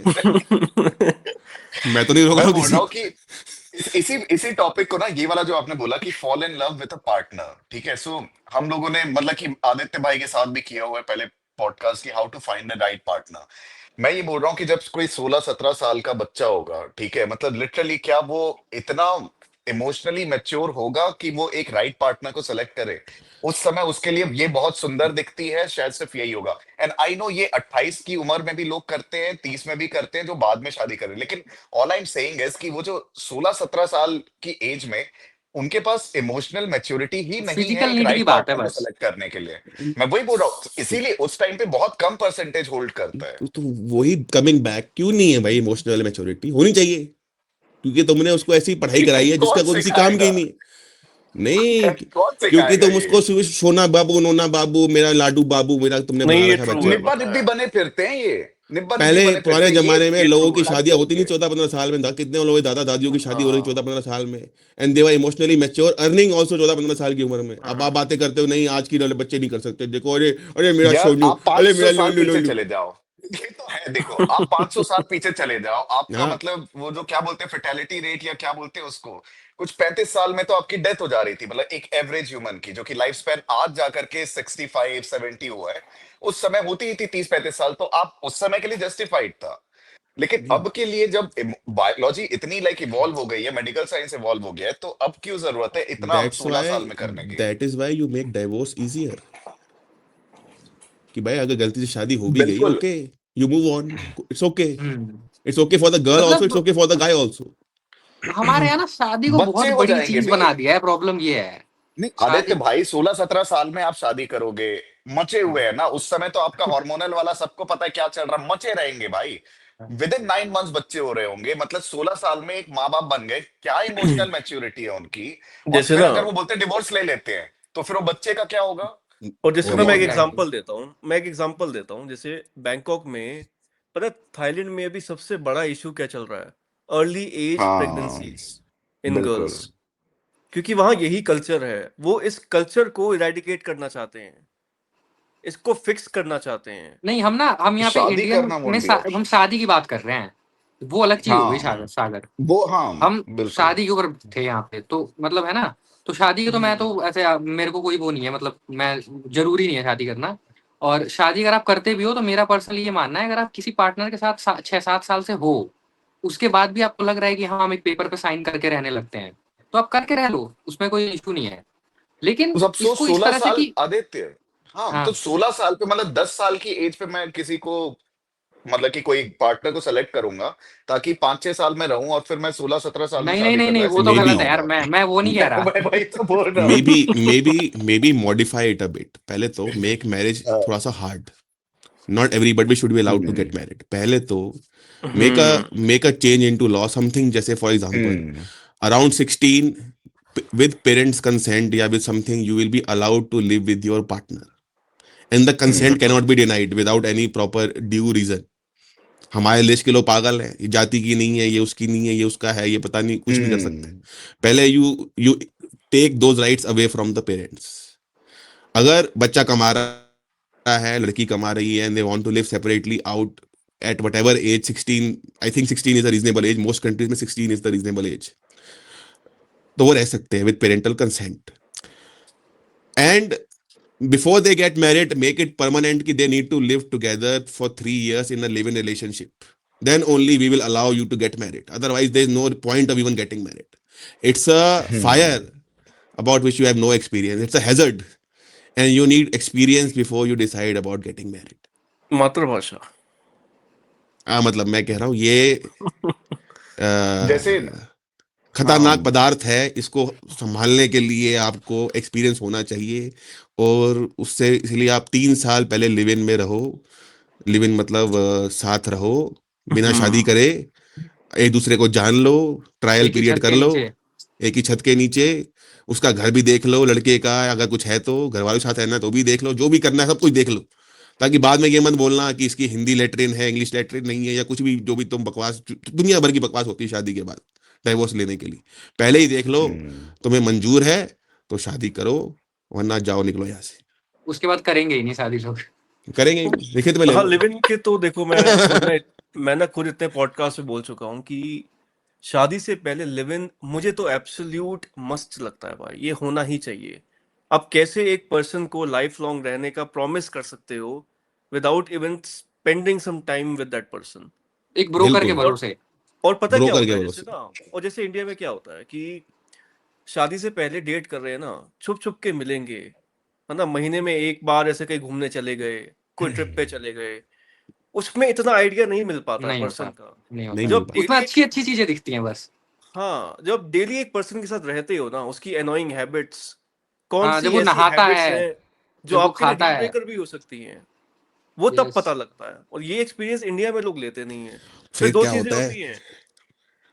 मैं तो नहीं रोक रहा मैं हूँ बोल किसी। रहा हूँ कि इसी टॉपिक को ना, ये वाला जो आपने बोला कि fall in love with a partner, ठीक है, सो हम लोगों ने मतलब कि आदित्य भाई के साथ भी किया हुआ है पहले पॉडकास्ट की how to find the right partner. मैं ये बोल रहा हूँ कि जब कोई 16-17 साल का बच्चा होगा, ठीक है, मतलब लिटरली क्या वो इतना इमोशनली मैच्योर होगा कि वो एक राइट पार्टनर को सेलेक्ट करे? उस समय उसके लिए ये बहुत सुंदर दिखती है, शायद सिर्फ यही होगा। एंड आई नो ये 28 की उम्र में भी लोग करते हैं, 30 में भी करते हैं जो बाद में शादी करें, लेकिन all I am saying is कि वो जो 16-17 साल की एज में उनके पास इमोशनल मैच्योरिटी ही नहीं है फिजिकल एक नीड की राइट बात है पार्टनर को बस। सेलेक्ट करने के लिए। मैं वही बोल रहा हूँ, इसीलिए उस टाइम पे बहुत कम परसेंटेज होल्ड करता है। तो वही कमिंग बैक, क्यों नहीं है भाई इमोशनल मैच्योरिटी? होनी चाहिए, क्योंकि तुमने उसको ऐसी पढ़ाई कराई है जिसका कौन कोई किसी काम की ही सिखाएगा? नहीं है। नहीं, कौन क्योंकि सिखाएगा तुम ये? उसको सोना बाबू, नोना बाबू, मेरा लाडू बाबू, मेरा तुमने बना नहीं, ये रखा है ट्रू बच्चे है, को। निब्बा पता निब्बी है। बने फिरते हैं ये, निब्बा निब्बी पहले बने फिरते पुराने हैं जमाने में ये लोगों ट्रू की है शादियां आजकल होती नहीं के। 14-15 साल में। कितने लोगों के दादा दादियों की शादी हो रही 14-15 हाँ, साल में, and they were emotionally mature, earning also 14-15 साल की उम्र में। अब आप हाँ। बातें करते हो नहीं आज की वाले बच्चे नहीं कर सकते, देखो अरे अरे मेरा यार सोनू, आप अरे 500 मेरा साल लोलू पीछे लोलू। चले जाओ, ये तो है, देखो आप 500 साल पीछे चले जाओ, आपका हाँ मतलब वो जो क्या बोलते हैं फेटेलिटी रेट या क्या बोलते हैं उसको, कुछ 35 साल में तो आपकी डेथ हो जा रही थी, मतलब एक एवरेज ह्यूमन की जो कि लाइफ स्पैन आज जाकर के 65-70 हुआ है, उस समय होती ही थी 30-35 साल, तो आप उस समय के लिए जस्टिफाइड था। लेकिन जी, अब के लिए जब बायोलॉजी इतनी लाइक इवॉल्व हो गई है, मेडिकल साइंस इवॉल्व हो गया है, तो अब क्यों जरूरत है इतना अब दैट्स 16 व्हाई साल में करने की? That is why you make divorce easier. कि भाई अगर गलती से शादी हो भी गई, बिल्कुल। Okay, you move on, it's okay. Hmm. It's okay for the girl also, it's मतलब okay for the guy also. हमारे यहाँ ना शादी को बच्चे बहुत हो बड़ी जाएंगे चीज बे। बना दिया है, प्रॉब्लम ये है। नहीं आदित्य शादी भाई, 16-17 साल में आप शादी करोगे, मचे हुए हैं ना, उस समय तो आपका हार्मोनल वाला सबको पता है क्या चल रहा है, मचे रहेंगे भाई। विद इन 9 मंथ्स बच्चे हो रहे होंगे, मतलब 16 साल में एक माँ बाप बन गए, क्या इमोशनल मैच्योरिटी है उनकी। और जैसे फिर ना, अगर वो बोलते डिवोर्स ले लेते हैं, तो फिर वो बच्चे का क्या होगा? और जैसे वो ना भी मैं एक सही है। एग्जैक्टली। एग्जांपल देता हूँ, जैसे बैंकॉक में, पता है थाईलैंड में अभी सबसे बड़ा इशू क्या चल रहा है? अर्ली एज हाँ प्रेगनेंसीज इन बिल्कुल। गर्ल्स। क्योंकि वहां यही कल्चर है, वो इस कल्चर को इरेडिकेट करना चाहते हैं, इसको फिक्स करना चाहते हैं। नहीं, हम यहाँ पे शादी इंडियन करना में वोंट बी हम ऑप्शन। शादी की बात कर रहे हैं, वो अलग चीज हो गई। हाँ सागर सागर, वो हाँ हम बिल्कुल। शादी के ऊपर थे यहाँ पे, तो मतलब है ना। तो शादी के तो मैं तो हम्म। ऐसे मेरे को कोई वो नहीं है, मतलब मैं जरूरी नहीं है शादी करना। और शादी अगर आप करते भी हो तो मेरा पर्सनली ये मानना है, अगर आप किसी पार्टनर के साथ 6-7 साल से हो, उसके बाद भी आपको लग रहा है कि हाँ हम एक पेपर पे साइन करके रहने लगते हैं, तो आप करके रह लो, उसमें कोई इशू नहीं है। लेकिन तो अब सो इसको इस 16 तरह से साल कि आदित्य, हाँ तो हाँ, 16 साल पे मतलब 10 साल की एज पे मैं किसी को मतलब कि कोई पार्टनर को सेलेक्ट करूंगा ताकि 5-6 साल में रहूं और फिर मैं 16-17 साल में नहीं नहीं शादी नहीं कर लूं, नहीं, ऐसे वो तो थोड़ी ना Maybe, गलत है यार, होगा। मैं वो नहीं कह रहा। मैं वही तो बोल रहा maybe, हूँ। maybe modify it a bit. पहले तो make marriage थोड़ा सा hard. Not everybody should be allowed to hmm, get married. पहले तो make a hmm. make a change into law, something जैसे for example hmm, around 16 with parents consent या with something you will be allowed to live with your partner, and the consent hmm, cannot be denied without any proper due reason. हमारे देश के लोग पागल हैं, ये जाति की नहीं है, ये उसकी नहीं है, ये उसका है, ये पता नहीं, कुछ भी कर सकते हैं। हम्म, पहले you take those rights away from the parents. अगर बच्चा कमा रहा है, लड़की कमा रही है, and they want to live separately out at whatever age, 16, I think 16 is a reasonable age, most countries में 16 इज द रीजनेबल एज, तो वो रह सकते हैं with parental consent. And before they get married, make it permanent कि they need to live together for 3 years in a live-in relationship. Then only we will allow you to get married. Otherwise, there is no point of even getting married. It's a fire hmm. about which you have no experience. It's a hazard, and you need experience before you decide about getting married. मातृभाषा। मतलब मैं कह रहा हूँ ये जैसे खतरनाक हाँ। पदार्थ है, इसको संभालने के लिए आपको एक्सपीरियंस होना चाहिए। और उससे इसलिए आप 3 साल पहले लिव इन में रहो। लिव इन मतलब साथ रहो, बिना शादी हम्म। करे, एक दूसरे को जान लो, ट्रायल एक ही पीरियड छत कर के लो। नीचे। एक ही छत के नीचे, उसका घर भी देख लो लड़के का, अगर कुछ है तो घर वालों के साथ रहना है तो भी देख लो, जो भी करना है सब कुछ देख लो, ताकि बाद में ये मत बोलना कि इसकी हिंदी लेटरिन है, इंग्लिश लेटरिन नहीं है, या कुछ भी जो भी तुम बकवास, दुनिया भर की बकवास होती है शादी के बाद डाइवोर्स लेने के लिए। पहले ही देख लो, हम्म। तुम्हें मंजूर है तो शादी करो, वरना जाओ निकलो यहाँ से। उसके बाद करेंगे ही नहीं शादी लोग। करेंगे ही नहीं, लिखित में ले हाँ लो। लिव इन के तो देखो मैं ना खुद इतने पॉडकास्ट में बोल चुका हूँ कि शादी से पहले लिव इन मुझे तो एब्सोल्यूट मस्त लगता है भाई, ये होना ही चाहिए। अब कैसे एक पर्सन को लाइफ लॉन्ग रहने का प्रॉमिस कर सकते हो without even spending some time with that person. एक ब्रोकर के बिल्कुल, भरोसे। और पता क्या ब्रोकर होता के है जैसे भरोसे। ना, और जैसे इंडिया में क्या होता है कि शादी से पहले डेट कर रहे हैं ना, छुप छुप के मिलेंगे, है ना, महीने में एक बार ऐसे कहीं घूमने चले गए, कोई ट्रिप पे चले गए, उसमें इतना आइडिया नहीं मिल पाता है नहीं पर्सन होता, का। नहीं नहीं होता। मिल जब पाता। उसमें डेली अच्छी अच्छी चीजें दिखती हैं बस। हाँ जब डेली एक पर्सन के साथ रहते हो ना, उसकी एनोइंग हैबिट्स, कौन हाँ, जब सी वो ऐसी नहाता हैबिट्स है, हैं जो जब वो आपके लिए खाता डील है। ब्रेकर भी हो सकती हैं, वो तब यस। पता लगता है। और ये एक्सपीरियंस इंडिया में लोग लेते नहीं है। फिर फिर दो क्या चीजें होता है, होती हैं,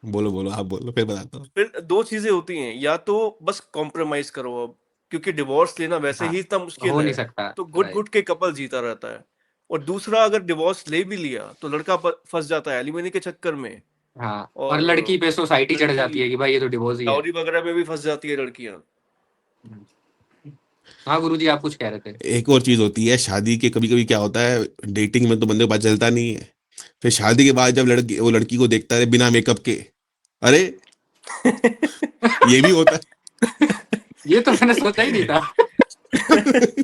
बोलो बोलो, आप बोलो फिर बताता हूँ। फिर दो चीजें होती हैं, या तो बस कॉम्प्रोमाइज करो अब, क्योंकि डिवोर्स लेना वैसे हाँ, ही इतना मुश्किल हो नहीं है, सकता। तो गुट राइट। गुट के कपल जीता रहता है। और दूसरा, अगर डिवोर्स ले भी लिया तो लड़का फंस जाता है एलिमनी के चक्कर में, हाँ, और और लड़की पे सोसाइटी चढ़ लड़की जाती है कि भाई ये तो डिवोर्स ही है। डाउरी वगैरह में भी फंस जाती है लड़कियां। हाँ गुरुजी, आप कुछ कह रहे थे। एक और चीज होती है शादी के, कभी कभी क्या होता है, डेटिंग में तो बंदे को पता चलता नहीं है, फिर शादी के बाद जब लड़की वो लड़की को देखता है बिना मेकअप के, अरे ये भी होता ये तो मैंने सोचा ही नहीं था। है।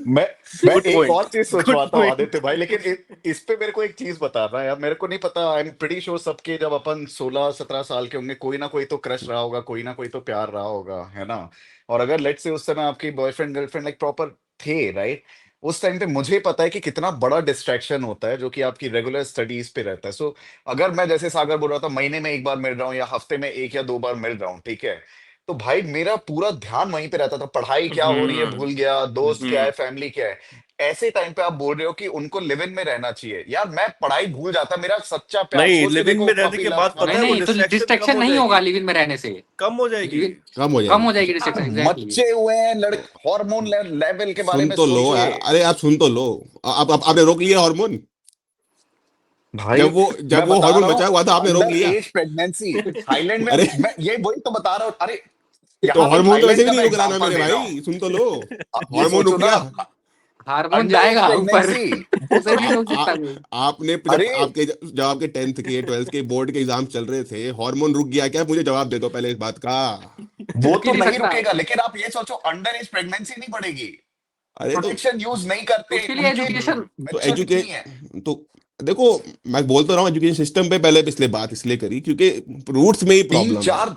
मैं मैं गुड एक और पॉइंट, चीज गुड सोचवाता हूँ पॉइंट। आदित्य भाई, लेकिन इस पे मेरे को एक चीज बताना है यार, मेरे को नहीं पता, आई एम प्रीटी श्योर सबके जब अपन 16-17 साल के होंगे, कोई ना कोई तो क्रश रहा होगा, कोई ना कोई तो प्यार रहा होगा, है ना। और अगर लेट्स से उस समय आपकी बॉयफ्रेंड गर्लफ्रेंड लाइक प्रॉपर थे, राइट, उस टाइम पे मुझे पता है कि कितना बड़ा डिस्ट्रैक्शन होता है जो कि आपकी रेगुलर स्टडीज पे रहता है। सो अगर मैं जैसे सागर बोल रहा था महीने में एक बार मिल रहा हूँ या हफ्ते में 1 या 2 बार मिल रहा हूँ, ठीक है, तो भाई मेरा पूरा ध्यान वहीं पे रहता था, पढ़ाई क्या हो रही है हम्म भूल गया, दोस्त क्या हम्म। है, फैमिली क्या है। ऐसे टाइम पे आप बोल रहे हो कि उनको लिव इन में रहना चाहिए, यार मैं पढ़ाई भूल जाता, मेरा सच्चा प्यार नहीं, सोच के लिव इन देखो, में रहने पपी के लव बाद नहीं पता है वो नहीं, तो डिस्ट्रैक्शन कम डिस्ट्रैक्शन हो नहीं होगा जाएगी, लिव इन में रहने से। कम हो जाएगी। लिव कम हो कम हो जाएगी। जाएगी यार डिस्ट्रैक्शन, एग्जैक्टली। मच्चे हुए हैं लड़के, हार्मोन लेवल के बारे सुन में तो लो यार, सोचिए। अरे आप सुन तो लो। आपने रोक लिया हार्मोन, भाई जब मैं वो बता हार्मोन रहा हूँ, बचा हुआ था आपने रोक अंडर लिया। एज प्रेगनेंसी थाईलैंड में, अरे मैं ये वही तो बता रहा हूँ, अरे तो यहाँ पे हार्मोन तो वैसे थाईलैंड भी का नहीं मैं रुक रहा ना एग्जांपल मेरे दे रहा हूँ। भाई, सुन तो लो। अब ये हार्मोन रुक सोचो ना, गया। हार्मोन अंडर एज जाएगा ऊपर। प्रेगनेंसी। उसे नहीं रोक सकता कोई। आपने अरे जब आपके 10th के 12th के बोर्ड के एग्जाम चल रहे थे, हार्मोन रुक गया क्या? मुझे जवाब दे दो पहले इस बात का। वो रुक ही तो नहीं नहीं सकता। रुकेगा, लेकिन आप ये सोचो अंडर एज प्रेगनेंसी नहीं बढ़ेगी, अरे प्रोटेक्शन यूज नहीं करते उसके लिए उनके एजुकेशन। तो मैच्योरिटी एजुके नहीं है। तो देखो, मैं बोल तो रहा हूँ एजुकेशन सिस्टम पे पहले इसलिए बात इसलिए करी क्योंकि रूट्स में ही तीन प्रॉब्लम है। चार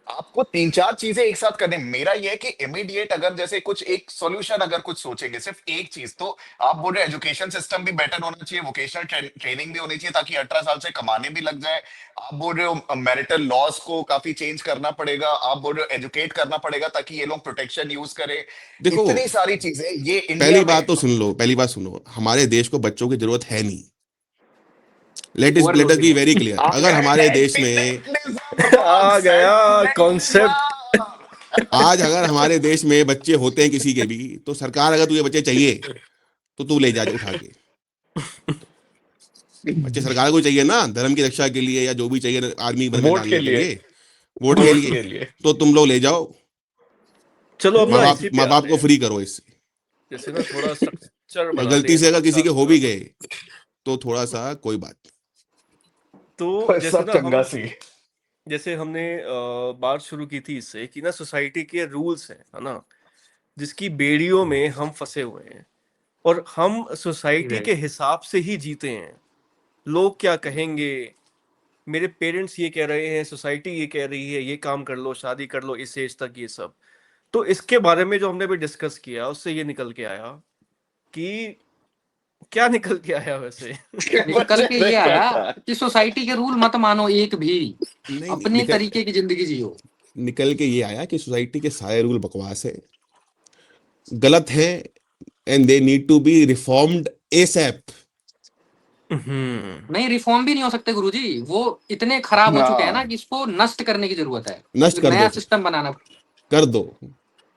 आपको 3-4 चीजें एक साथ करने, मेरा ये है कि इमीडिएट अगर जैसे कुछ एक सॉल्यूशन अगर कुछ सोचेंगे सिर्फ एक चीज, तो आप बोल रहे एजुकेशन सिस्टम भी बेटर होना चाहिए, वोकेशनल ट्रेनिंग भी होनी चाहिए ताकि 18 साल से कमाने भी लग जाए। आप बोल रहे हो मैरिटल लॉज को काफी चेंज करना पड़ेगा, आप बोल रहे हो एजुकेट करना पड़ेगा ताकि ये लोग प्रोटेक्शन यूज करें। देखो, इतनी सारी चीजें ये इंडिया पहली में। बात तो सुन लो, पहली बात सुनो, हमारे देश को बच्चों की जरूरत है नहीं। लेट अस ओवरलोड भी बी नहीं। वेरी क्लियर, आ अगर गए हमारे देश में सेंटिनेंटलिज्म भगवान, आ गया कॉन्सेप्ट। सेंटिनेंटलिज्म। आज अगर हमारे देश में बच्चे होते हैं किसी के भी, तो सरकार अगर तुझे बच्चे चाहिए तो तू ले जा उठा के। बच्चे सरकार को चाहिए ना, धर्म की रक्षा के लिए या जो भी चाहिए, आर्मी में वोट के डालने के लिए, लिए, वोट के वोट लिए, के लिए। तो तुम लोग ले जाओ। चलो अब ना इसी पे माँ बाप आते को हैं, फ्री करो इससे। जैसे ना थोड़ा स्ट्रक्चर और बनाते गलती हैं से इस अगर किसी के पॉडकास्ट हो का। भी गए तो थोड़ा सा कोई बात तो जैसे सब ना चंगा हम, सी। जैसे हमने बात शुरू की थी इससे कि ना सोसाइटी के रूल्स हैं, है ना, जिसकी बेड़ियों में हम फंसे हुए हैं, और हम सोसाइटी के राइट। हिसाब से ही जीते हैं। लोग क्या कहेंगे, मेरे पेरेंट्स ये कह रहे हैं, सोसाइटी ये कह रही है, ये काम कर लो, शादी कर लो इस एज तक, ये सब। तो इसके बारे में जो हमने भी डिस्कस किया, उससे ये निकल के आया कि क्या निकल के आया वैसे। निकल बच्चे के नहीं ये आया पता। कि सोसाइटी के रूल मत मानो एक भी, नहीं। अपने तरीके की जिंदगी जियो। निकल के ये आया कि सोसाइटी के सारे रूल बकवास है, गलत है, and they need to be reformed ASAP. नहीं, रिफॉर्म भी नहीं हो सकते गुरुजी, वो इतने खराब हो चुके हैं ना हाँ कि इसको नष्ट करने की जरूरत है, नष्ट कर नया दो, फिर सिस्टम बनाना। कर दो।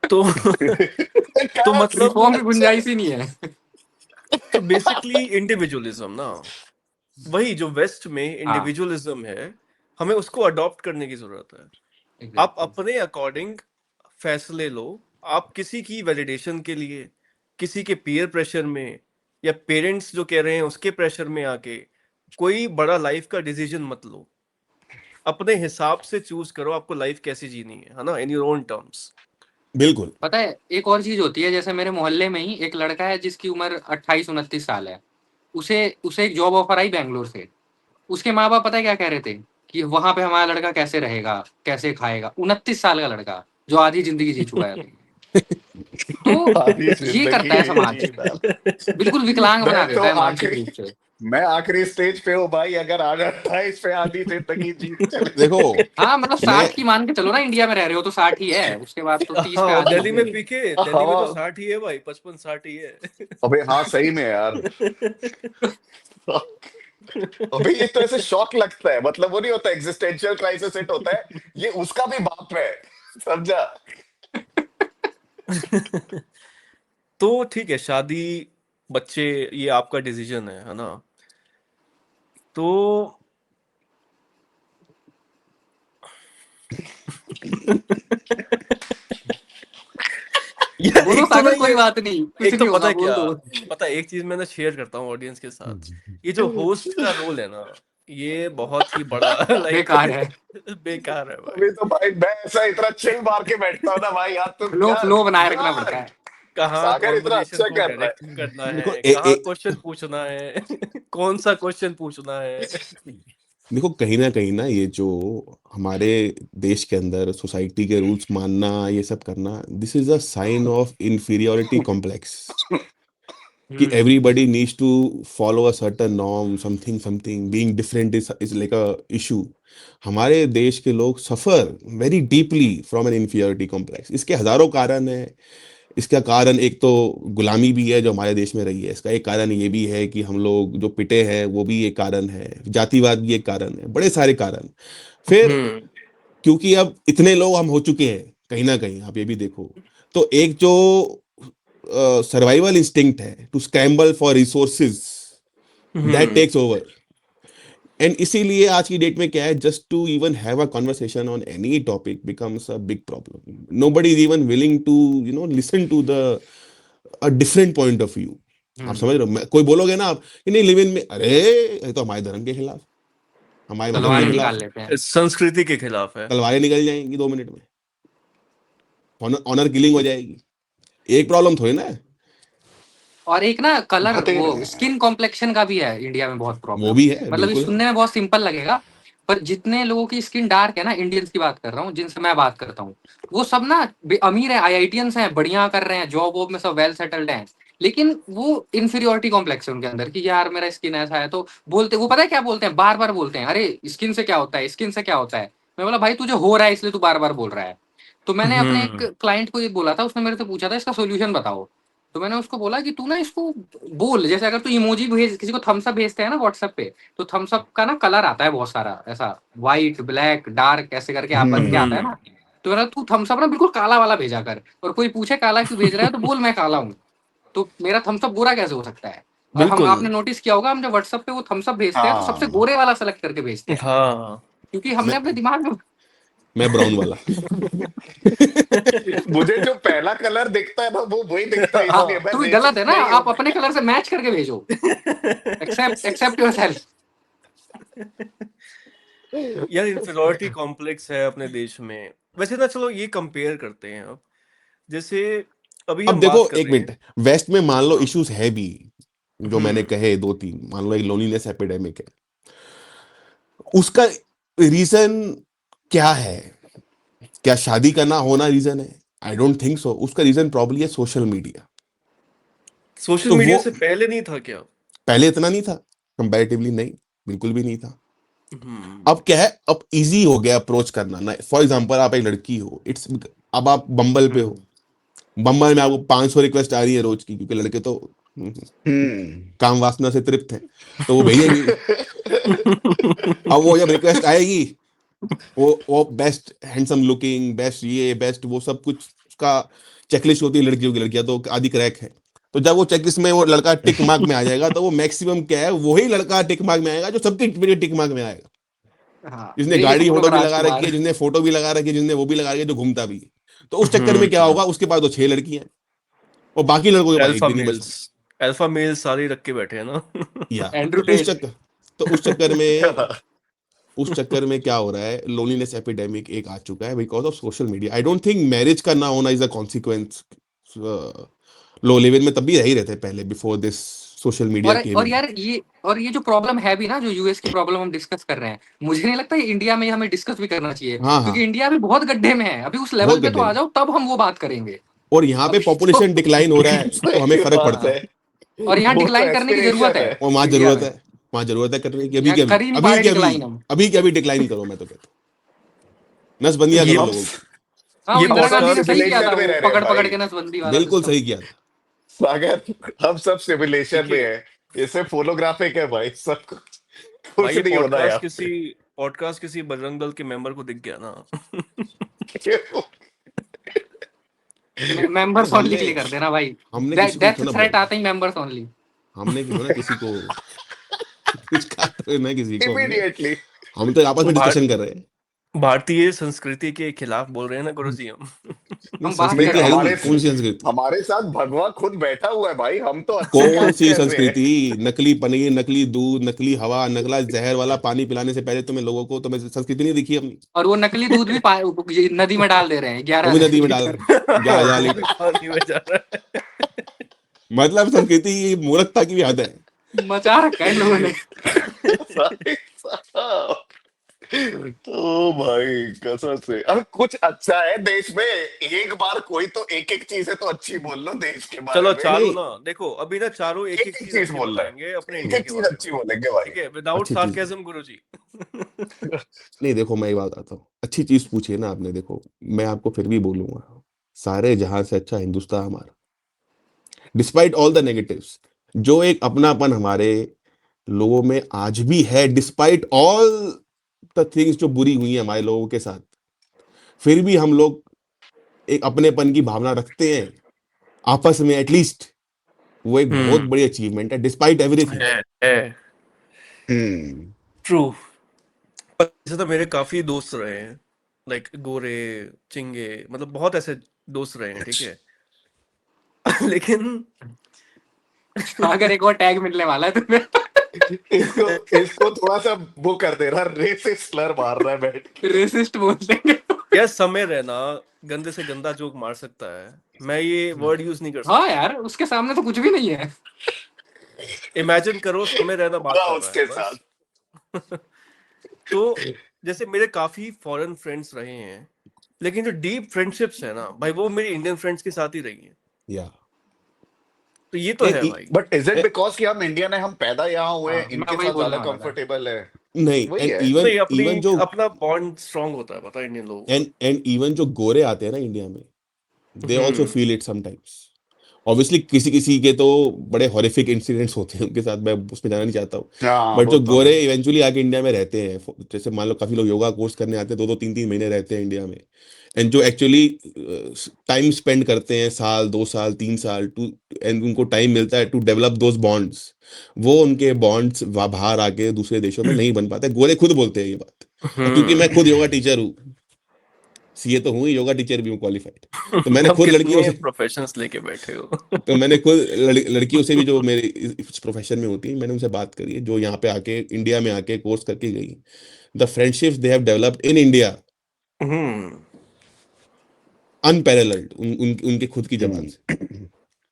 तो तो मतलब रिफॉर्म की अच्छा गुंजाइश ही नहीं है। तो बेसिकली इंडिविजुअलिज्म ना, वही जो वेस्ट में हाँ, इंडिविजुअलिज्म है, हमें उसको अडॉप्ट करने की जरूरत है। आप एग्जैक्टली। अपने अकॉर्डिंग फैसले लो। आप किसी की वैलिडेशन के लिए, किसी के पीयर प्रेशर में, या पेरेंट्स जो कह रहे हैं उसके प्रेशर में आके कोई बड़ा लाइफ का डिसीजन मत लो। अपने हिसाब से चूज करो आपको लाइफ कैसी जीनी है ना, इन योर ओन टर्म्स। बिल्कुल। पता है एक और चीज होती है, जैसे मेरे मोहल्ले में ही एक लड़का है जिसकी उम्र 28-29 साल है। उसे उसे एक जॉब ऑफर आई बैंगलोर से। उसके माँ बाप पता है क्या कह रहे थे कि वहां पे हमारा लड़का कैसे रहेगा, कैसे खाएगा। 29 साल का लड़का जो आधी जिंदगी जी चुका है। तो आधी ये करता जिंदगी है नहीं समाज, जी साहब। बिल्कुल विकलांग बना मैं तो देता है मानसिक आखिरी रूप से। मैं आखिरी स्टेज पे हूँ भाई, अगर आ जाता है इस पे आधी जिंदगी जीत चले। देखो, हाँ मतलब मैं 60 की मान के चलो ना, इंडिया में रह रहे हो तो 60 ही है, उसके बाद तो 30 पे हाँ, आधी दिल्ली में होगी। पीके, दिल्ली में तो हाँ 60 ही है भाई, 55-60 ही है। अबे हाँ सही में यार। अबे ये तो ऐसे शॉक लगता है, मतलब वो नहीं होता एग्जिस्टेंशियल क्राइसिस हिट होता है, ये उसका भी बाप है, समझा। तो ठीक है, शादी, बच्चे, ये आपका डिसीजन है ना। तो यार बोलो एक तो ना सागर, ये, कोई बात नहीं, कुछ एक तो नहीं पता होगा, है बोल क्या, दो। पता है एक चीज मैं ना शेयर करता हूँ ऑडियंस के साथ। ये जो होस्ट का रोल है ना, ये बहुत ही बड़ा लाइक बेकार है। बेकार है भाई। अभी तो भाई मैं ऐसा इतना चिल मार के बैठता हूँ ना भाई, यार तुम फ्लो यार फ्लो बनाए रखना पड़ता यार है। कहाँ सागर इतना कॉन्वर्जेशन अच्छा को कर रहा डायरेक्ट है। करना देखो है, ए, कहाँ ए, क्वेश्चन पूछना है, कौन सा क्वेश्चन पूछना है। देखो कहीं ना ये जो हमारे देश के अंदर सोसाइटी के रूल्स मानना, ये सब करना, this is a sign of inferiority complex, कि hmm. everybody needs to follow a certain norm, something being different is like a issue. हमारे देश के लोग suffer very deeply from an inferiority complex. इसके हजारों कारण है। इसका कारण एक तो गुलामी भी है जो हमारे देश में रही है, इसका एक कारण ये भी है कि हम लोग जो पिटे हैं वो भी एक कारण है, जातिवाद भी एक कारण है, बड़े सारे कारण। फिर हम्म क्योंकि अब इतने लोग हम हो चुके हैं, कहीं ना कहीं आप ये भी देखो, तो एक जो सर्वाइवल इंस्टिंक्ट है to scramble for resources, that hmm takes over. And इसीलिए आज की डेट में क्या है, just to even have a conversation on any topic becomes a big problem. Nobody is even willing to listen to the a different point of view. आप समझ रहे हो, कोई बोलोगे ना आप कि नहीं लिव इन में, अरे ये तो हमारे धर्म के खिलाफ, हमारे मजहब के तलवारें खिलाफ निकाल है। लेते हैं। संस्कृति के खिलाफ है। तलवारें निकल जाएंगी 2 मिनट में, ऑनर ऑनर किलिंग हो जाएगी। एक प्रॉब्लम थोड़ी ना है, और एक ना कलर, बात ही वो नहीं है। स्किन कॉम्प्लेक्शन का भी है इंडिया में बहुत वो प्रॉब्लम। भी है, मतलब ये बिल्कुल है। सुनने में बहुत सिंपल लगेगा, पर जितने लोगों की स्किन डार्क है ना, इंडियंस की बात कर रहा हूँ जिनसे मैं बात करता हूँ, वो सब ना अमीर है, आईआईटियंस हैं, बढ़िया कर रहे हैं, जॉब वॉब में सब वेल सेटल्ड हैं। लेकिन वो इन्फीरियोरिटी कॉम्प्लेक्स है उनके अंदर कि यार मेरा स्किन ऐसा है। तो बोलते, वो पता है क्या बोलते हैं, बार बार बोलते हैं, अरे स्किन से क्या होता है, स्किन से क्या होता है। मैं बोला भाई तुझे हो रहा है इसलिए तू बार बार बोल रहा है। तो मैंने अपने एक हम्म क्लाइंट को ये बोला था, उसने मेरे से पूछा था इसका सोल्यूशन बताओ। तो मैंने उसको बोला कि तू ना इसको बोल, जैसे अगर तू इमोजी भेज, किसी को थम्स अप भेजते हैं ना व्हाट्सएप पे, तो थम्स अप का ना कलर आता है बहुत सारा, ऐसा व्हाइट, ब्लैक, डार्क ऐसे करके आप बन के आता है हम्म ना। तो मेरा तू थम्स अप ना बिल्कुल काला वाला भेजा कर, और कोई पूछे काला क्यों भेज रहा है तो बोल मैं काला हूँ। तो मेरा थम्स अप गोरा कैसे हो सकता है। और हम, बिल्कुल। आपने नोटिस किया होगा, हम जब व्हाट्सएप पे वो थम्स अप भेजते हैं तो सबसे हाँ गोरे वाला सेलेक्ट करके भेजते हैं, हाँ। क्योंकि हमने मैं अपने दिमाग में मैं ब्राउन वाला। मुझे जो पहला कलर दिखता है ना वो वही दिखता है, हाँ, इसलिए मैं तो ये गलत है रेसिस्ट ना, नहीं हूँ। आप अपने कलर से मैच करके भेजो। Accept yourself. यार इंफीरियरिटी कॉम्प्लेक्स है अपने देश में। वैसे ना चलो ये कंपेयर करते हैं अब, जैसे अभी अब हम देखो बात कर एक रहे हैं। मिनट, वेस्ट में मान लो हाँ। इश्यूज है भी, जो मैंने हम्म कहे 2-3, मान लो एक लोनलीनेस एपिडेमिक है, उसका रीजन क्या है? क्या शादी का ना होना रीजन है? आई डोंट थिंक सो। उसका रीजन प्रॉब्ली है सोशल मीडिया। सोशल तो मीडिया वो से पहले नहीं था क्या? पहले इतना नहीं था, कंपैरेटिवली नहीं, बिल्कुल भी नहीं था। हम्म अब क्या है, अब इजी हो गया अप्रोच करना ना। फॉर एग्जांपल आप एक लड़की हो, इट्स, अब आप बम्बल पे हो, बम्बल में आपको 500 रिक्वेस्ट आ रही है रोज की, क्योंकि लड़के तो काम वासना से तृप्त है, तो वो भेजेंगी। अब वो जब रिक्वेस्ट आएगी, वो बेस्ट हैंडसम लुकिंग, बेस्ट ये बेस्ट वो सब कुछ का चेकलिस्ट होती है लड़कियों की, लड़कियां तो आदि क्रैक है। तो जब वो चेकलिस्ट में वो लड़का टिक मार्क में आ जाएगा, तो वो मैक्सिमम क्या है, वही लड़का टिक मार्क में आएगा जो सबकी टिक मार्क में आएगा, हाँ, जिसने यही गाड़ी सपनों फोटो का भी लगा रखी राजकुमार। है, जिसने फोटो भी लगा रखी है, जिसने वो भी लगा रखी है, जो घूमता भी है। तो उस चक्कर में क्या होगा, उसके पास तो 6 लड़कियां हैं और बाकी लड़कों के पास एक अल्फा भी नहीं मेल्स, बचती। अल्फा मेल्स सारे रख के बैठे हैं ना। या एंड्रू तो उस टेट। चक्कर तो उस चक्कर में क्या हो रहा है, लोनलीनेस एपिडेमिक एक आ चुका है because of social media. I don't think marriage का ना होना is a consequence. Low live in में तब भी रह ही रहते पहले, बिफोर दिस सोशल मीडिया केम और इन। यार ये जो प्रॉब्लम है भी ना, जो यूएस की प्रॉब्लम हम डिस्कस कर रहे हैं, मुझे नहीं लगता ये इंडिया में हमें डिस्कस भी करना चाहिए, हाँ हाँ, क्योंकि इंडिया भी बहुत गड्ढे में है। अभी उस लेवल बहुत पे तो गड्ढे आ में। जाओ, तब हम वो बात करेंगे। और यहाँ पे अभी तो पॉपुलेशन डिक्लाइन हो रहा है, तो हमें सही फर्क बात पड़ता हाँ, है। है, और यहाँ वो तो डिक्लाइन करने की जरूरत एस्पिरेशन है है और वहां इंडिया जरूरत में। है, वहां जरूरत है करने की। अभी यहाँ के अभी कर ही नहीं पा अभी रहे के अभी डिक्लाइन हम। अभी के अभी डिक्लाइन करो, मैं तो कहता हूँ नसबंदियां ये करो हम लोगों की। हाँ, वो ये हम इंदिरा सब गांधी ने पॉडकास्ट सही किया था, सिमुलेशन में वो रह रहे हैं पकड़ पकड़ भाई। के नसबंदी वाला बिल्कुल सिस्टम। सही किया था। अगर हम सब सिमुलेशन में देखिए है, ये सिर्फ फोनोग्राफिक है भाई, सब कुछ भाई, ये नहीं होना यहाँ पॉडकास्ट किसी बजरंग दल के मेंबर को दिख गया ना। पे। मेंबर्स ओनली हमने के लिए कर देना भाई। हमने किसी को डेथ थोड़ा थ्रेट आते ही मेंबर्स ओनली। हमने थोड़ा किसी को कुछ कहा तो ना किसी को हमने। इमीडिएटली हम तो आपस में भार, डिस्कशन कर रहे हैं। भारतीय संस्कृति के खिलाफ बोल रहे हैं ना गुरुजी हम। नहीं, हम बात नहीं, कर संस्कृति रहे है हैं ही भाई। नहीं, कौन सी संस्कृति? हमारे साथ भगवान खुद बैठा हुआ है भाई, हम तो अच्छे कौन काम सी कर रहे हैं। संस्कृति? नकली पनीर, नकली दूध, नकली हवा, नकला जहर वाला पानी पिलाने से पहले तुम्हें संस्कृति नहीं दिखी अपनी? और वो नकली दूध भी ये नदी में डाल दे रहे हैं, वो 11 भी नदी में डाल लीटर। रहे 11,000 वो भी लीटर। पानी में जा रहा है। मतलब संस्कृति की मूर्खता की भी हद है। मचा रखा है इन लोगों ने। भाई साहब, ओ भाई कसम से, अब कुछ अच्छा है देश में, एक बार कोई तो एक एक चीजें तो अच्छी बोल लो देश के बारे चलो में। चारों नहीं, ना, देखो अभी ना चारों एक एक एक एक चीज चीज अच्छी बोलना है, बताएंगे अपने एक इंडिया एक के चीज बारे अच्छी में। बोलेंगे भाई। ठीक है, विदाउट अच्छी चीज सार्केज्म गुरुजी। नहीं। देखो मैं ये बात आता हूँ, अच्छी चीज पूछिए ना आपने। देखो मैं आपको फिर भी बोलूंगा, सारे जहां से अच्छा हिंदुस्तान हमारा, डिस्पाइट ऑल द नेगेटिव्स। जो एक अपनापन हमारे लोगों में आज भी है, डिस्पाइट ऑल द थिंग्स जो बुरी हुई है हमारे लोगों के साथ, फिर भी हम लोग एक अपनेपन की भावना रखते हैं आपस में एटलीस्ट। वो एक बहुत हम्म, बड़ी अचीवमेंट है, डिस्पाइट एवरीथिंग। है हम्म। ट्रू। पर ऐसे तो मेरे काफी दोस्त रहे हैं, लाइक गोरे, चिंगे, मतलब बहुत ऐसे दोस्त रहे हैं, ठीक है। लेकिन अगर एक और टैग मिलने वाला है तुम्हें। इसको इसको थोड़ा सा वो कर दे रहा, रेसिस्ट स्लर मार रहा है बैठ के। रेसिस्ट बोल देंगे। यह समय रहना गंदे से गंदा जोक मार सकता है, मैं ये वर्ड यूज नहीं कर हाँ सकता। यार, उसके सामने तो कुछ भी नहीं है। इमेजिन करो समय रहना बात बुरा कर रहा है उसके साथ। बस। तो जैसे मेरे काफी फॉरेन फ्रेंड्स रहे हैं, लेकिन जो डीप फ्रेंडशिप्स है ना भाई, वो मेरे इंडियन फ्रेंड्स के साथ ही रही है। या तो ये तो है भाई। बट इज इट बिकॉज कि हम इंडियन है, हम पैदा यहाँ हुए हैं, हाँ, मैं इनके वही साथ ज्यादा बोलने वाला था। कंफर्टेबल है, नहीं, वही एंड है। इवन नहीं, अपनी इवन जो अपना बॉन्ड स्ट्रांग होता है, पता है इंडियन लोगों का। एंड इवन जो गोरे आते हैं ना इंडिया में, they also hmm, feel it sometimes. Obviously किसी किसी के तो बड़े हॉरिफिक इंसिडेंट्स होते हैं उनके साथ, मैं उसमें जाना नहीं चाहता हूँ। हाँ बट वो जो तो है। गोरे इवेंचुअली आके इंडिया में रहते हैं, जैसे मान लो काफी लोग योगा कोर्स करने आते हैं, 2-2 3-3 महीने रहते हैं इंडिया में, एंड जो एक्चुअली टाइम स्पेंड करते हैं, साल 2 साल 3 साल टू, एंड उनको टाइम मिलता है टू डेवलप दोज बॉन्ड्स, वो उनके बॉन्ड्स बाहर आके दूसरे देशों में नहीं बन पाते। गोरे खुद बोलते हैं ये बात। और क्योंकि मैं खुद योगा टीचर हूँ, सीए तो हूँ ही, योगा टीचर भी हूँ क्वालिफाइड, तो मैंने अब खुद लड़कियों कितने से प्रोफेशंस लेके बैठे हो। तो मैंने खुद लड़कियों से भी जो मेरे इस प्रोफेशन में होती है, मैंने उनसे बात करी है, जो यहाँ पे आके इंडिया में आके कोर्स करके गई। The friendships they have developed in India hmm, unparalleled, उनके खुद की जबान से। हम्म।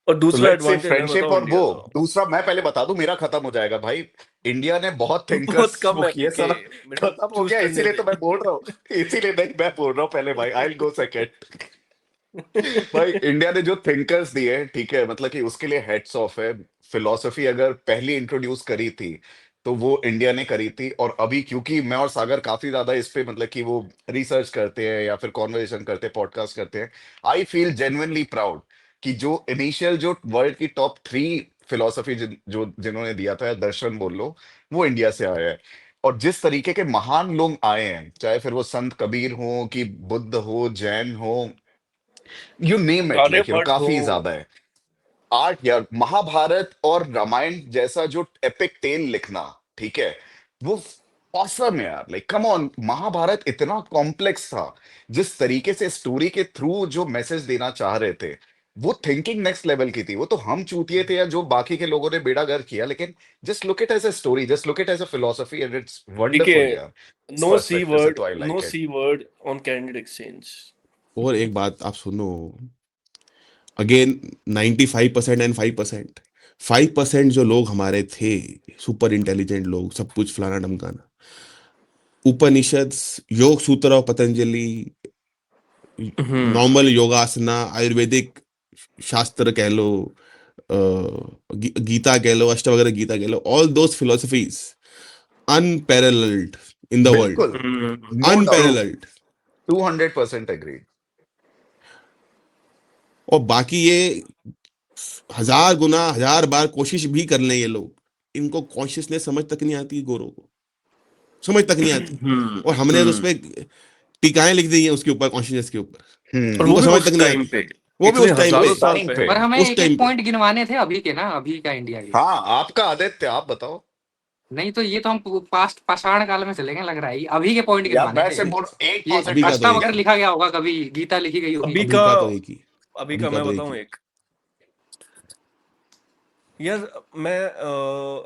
और तो दूसरा लेट्स से एडवांटेज है, फ्रेंडशिप, बताओ और वो इंडिया का। दूसरा मैं पहले बता दूं, मेरा खत्म हो जाएगा भाई। इंडिया ने बहुत बहुत थिंकर्स कम वो है किए पीके, सर, मेरे को खत्म हो चूज गया, करने इसीलिए दे। तो मैं बोल रहा हूँ, इसीलिए नहीं मैं बोल रहा हूँ पहले भाई, आई विल गो सेकंड। भाई इंडिया ने जो थिंकर्स दिए, ठीक है, मतलब कि उसके लिए हेड्स ऑफ है। फिलोसफी अगर पहली इंट्रोड्यूस करी थी, तो वो इंडिया ने करी थी। और अभी क्योंकि मैं और सागर काफी ज्यादा इस पे मतलब कि वो रिसर्च करते हैं या फिर कॉन्वर्सेशन करते हैं, पॉडकास्ट करते हैं, आई फील जेन्युइनली प्राउड कि जो इनिशियल जो वर्ल्ड की टॉप 3 फिलोसफी जो जिन्होंने दिया था, या दर्शन बोल लो, वो इंडिया से आया है। और जिस तरीके के महान लोग आए हैं, चाहे फिर वो संत कबीर हो कि बुद्ध हो, जैन हो, you name it, like Aryabhata हो। काफी ज्यादा है। आर्ट यार, महाभारत और रामायण जैसा जो एपिक टेल लिखना, ठीक है, वो ऑसम है यार। लाइक कम ऑन, महाभारत इतना कॉम्प्लेक्स था, जिस तरीके से स्टोरी के थ्रू जो मैसेज देना चाह रहे थे, वो थिंकिंग नेक्स्ट लेवल की थी। वो तो हम चूतिए थे या जो बाकी के लोगों ने बेड़ा गर्क किया, लेकिन just look it as a story, just look it as a philosophy, and it's ठीक है, वंडरफुल यार। इस नो सी पर्सपेक्टिव से वर्ड, तो I know like it. See word on candid exchange. और एक बात आप सुनो, अगेन 95% एंड 5%, 5% जो लोग हमारे थे सुपर इंटेलिजेंट लोग, सब कुछ फलाना ढमकाना, उपनिषद, योग सूत्र और पतंजलि, नॉर्मल योगासना, आयुर्वेदिक शास्त्र कह लो, गीता कह लो, अष्टावक्र गीता कह लो, all those philosophies unparalleled in the world, बिल्कुल, नो डाउट, अनपैरेलल्ड। 200% एग्री। और बाकी ये 1000 गुना 1000 बार कोशिश भी कर लें ये लोग, इनको कॉन्शियसनेस समझ तक नहीं आती, गोरों को समझ तक नहीं आती। और हमने तो उस पे टीकाएं लिख दी हैं उसके ऊपर, कॉन्शियसनेस के ऊपर, और वो इनको भी समझ उस तक नहीं टाइम आती, पे, वो भी इतने उस टाइम पे, हजारों साल टाइम पे। पहले। पर हमें उस एक टाइम एक पे। पॉइंट गिनवाने थे अभी के ना, अभी का इंडिया के। हाँ, आपका आदित्य, आप बताओ। नहीं तो ये तो हम पास्ट पाषाण काल में चलेंगे लग रहा है, अभी के पॉइंट या गिनवाने मैं थे। से बोल एक ये अभी का तो एक अष्टावक्र ही, लिखा गया होगा कभी, गीता लिखी गई होगी अभी कभी। अभी का, का तो एक ही, अभी अभी का का मैं तो एक बताऊं ही। एक, यार मैं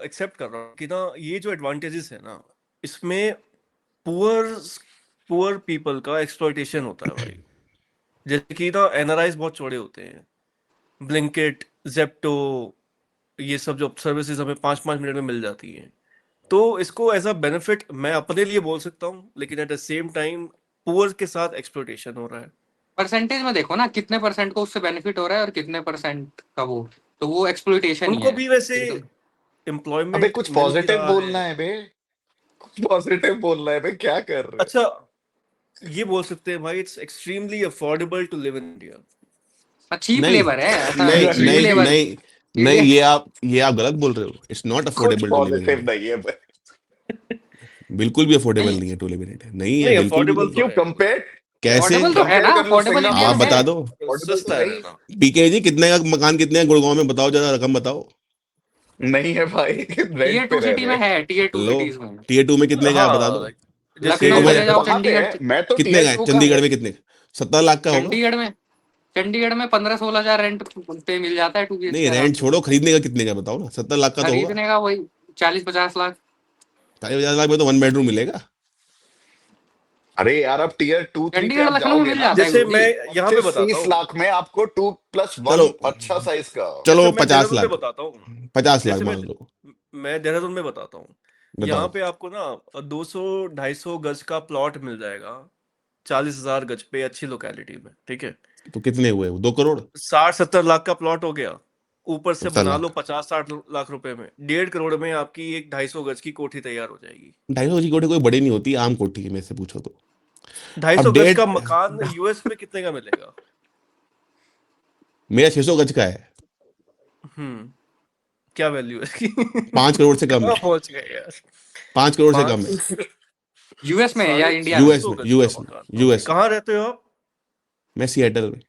एक्सेप्ट कर रहा हूँ कि ना ये जो एडवांटेजेस है ना, इसमें पुअर पुअर पीपल का एक्सप्लॉइटेशन होता है भाई। जैसे कि ना एनआरआईज बहुत चौड़े होते हैं, ब्लिंकिट, जेप्टो, ये सब जो सर्विसेज हमें 5-5 मिनट में मिल जाती हैं, तो इसको एज अ बेनिफिट मैं अपने लिए बोल सकता हूँ, लेकिन at the same time poor के साथ एक्सप्लॉइटेशन हो रहा है। परसेंटेज में देखो ना, कितने परसेंट को उससे बेनिफिट हो रहा है और कितने परसेंट का वो, तो वो एक्सप्लॉइटेशन ही उनको है। भी वैसे ये तो अबे एम्प्लॉयमेंट कुछ मिल भी पॉजिटिव रहा बोलना है। है बे, कुछ पॉजिटिव बोलना है बे, क्या कर रहे अच्छा, ये बोल सकते हैं भाई, it's extremely affordable to live in India. Cheap नहीं लेबर है ऐसा, नहीं चीप नहीं लेबर। नहीं नहीं, ये आप गलत बोल रहे हो। इट्स नॉट कुछ affordable to live in positive India, नहीं है बे। बिल्कुल भी अफोर्डेबल नहीं, नहीं है टू लिव इन इंडिया, नहीं है, नहीं, बिल्कुल भी अफोर्डेबल नहीं तो है। क्यों? है। कंपेयर कैसे? अफोर्डेबल तो है ना, कंपेयर कर लो अफोर्डेबल इंडिया आप में बता है। दो, अफोर्डेबल तो सस्ता है है ही। ना। पीके जी कितने का मकान, कितने का गुड़गांव में, बताओ जरा रकम बताओ। नहीं है भाई, टीयर रेंट पे 2 रह सिटी रहे में हैं। है, टीयर 2 लो, सिटीज में। टीयर 2 में कितने का है बता हाँ, दो। टीयर लखनऊ 2 में चले जाओ, वहां पे चंडीगढ़। है, मैं तो कितने टीयर का है? 2 का चंडीगढ़ है। में कितने? 70 लाख का होगा। चंडीगढ़ में 15-16 हजार रेंट पे मिल जाता है 2 BHK नहीं, आराम रेंट से। छोड़ो, खरीदने का कितने का बताओ ना, 70 लाख का तो होगा। खरीदने का वही 40-50 लाख। 40-50 लाख में तो 1 बेडरूम मिलेगा। अरे यार, अब टीयर 2 3 पे चंडीगढ़ आप लखनऊ में जाओगे मिल ना, जाता है जैसे गुरुजी। मैं यहाँ पे बताता 25-30 हूँ, लाख में आपको 2+1 चलो, अच्छा साइज का। जैसे चलो मैं 50 देहरादून में लाख, बताता हूँ, 50 लाख जैसे मान लो, मैं देहरादून में बताता हूँ, यहाँ बताओ। पे आपको ना 200-250 गज का प्लॉट मिल जाएगा, 40,000 गज पे, अच्छी लोकेलिटी में, ठीक है। तो कितने हुए वो, 2 करोड़? 60-70 लाख का प्लॉट हो गया, ऊपर से 70 बना लो लाख 50-60 लाख रुपए में, 1.5 करोड़ में आपकी एक 250 गज की कोठी तैयार हो जाएगी। 250 की कोठी कोई बड़ी नहीं होती, आम कोठी है मेरे से पूछो तो। 250 अब गज का 1.5, मकान यूएस में कितने का मिलेगा? मेरा 600 गज का है, हम्म, क्या वैल्यू है इसकी? 5 करोड़ से कम कहाँ है, पहुंच गए यार? 5 करोड़ से कम है। 5 यूएस में है या साढ़े इंडिया छह में? यूएस सौ में, गज का यूएस में, मकान ओके, यूएस में। कहाँ रहते हो आप? मैं सिएटल में।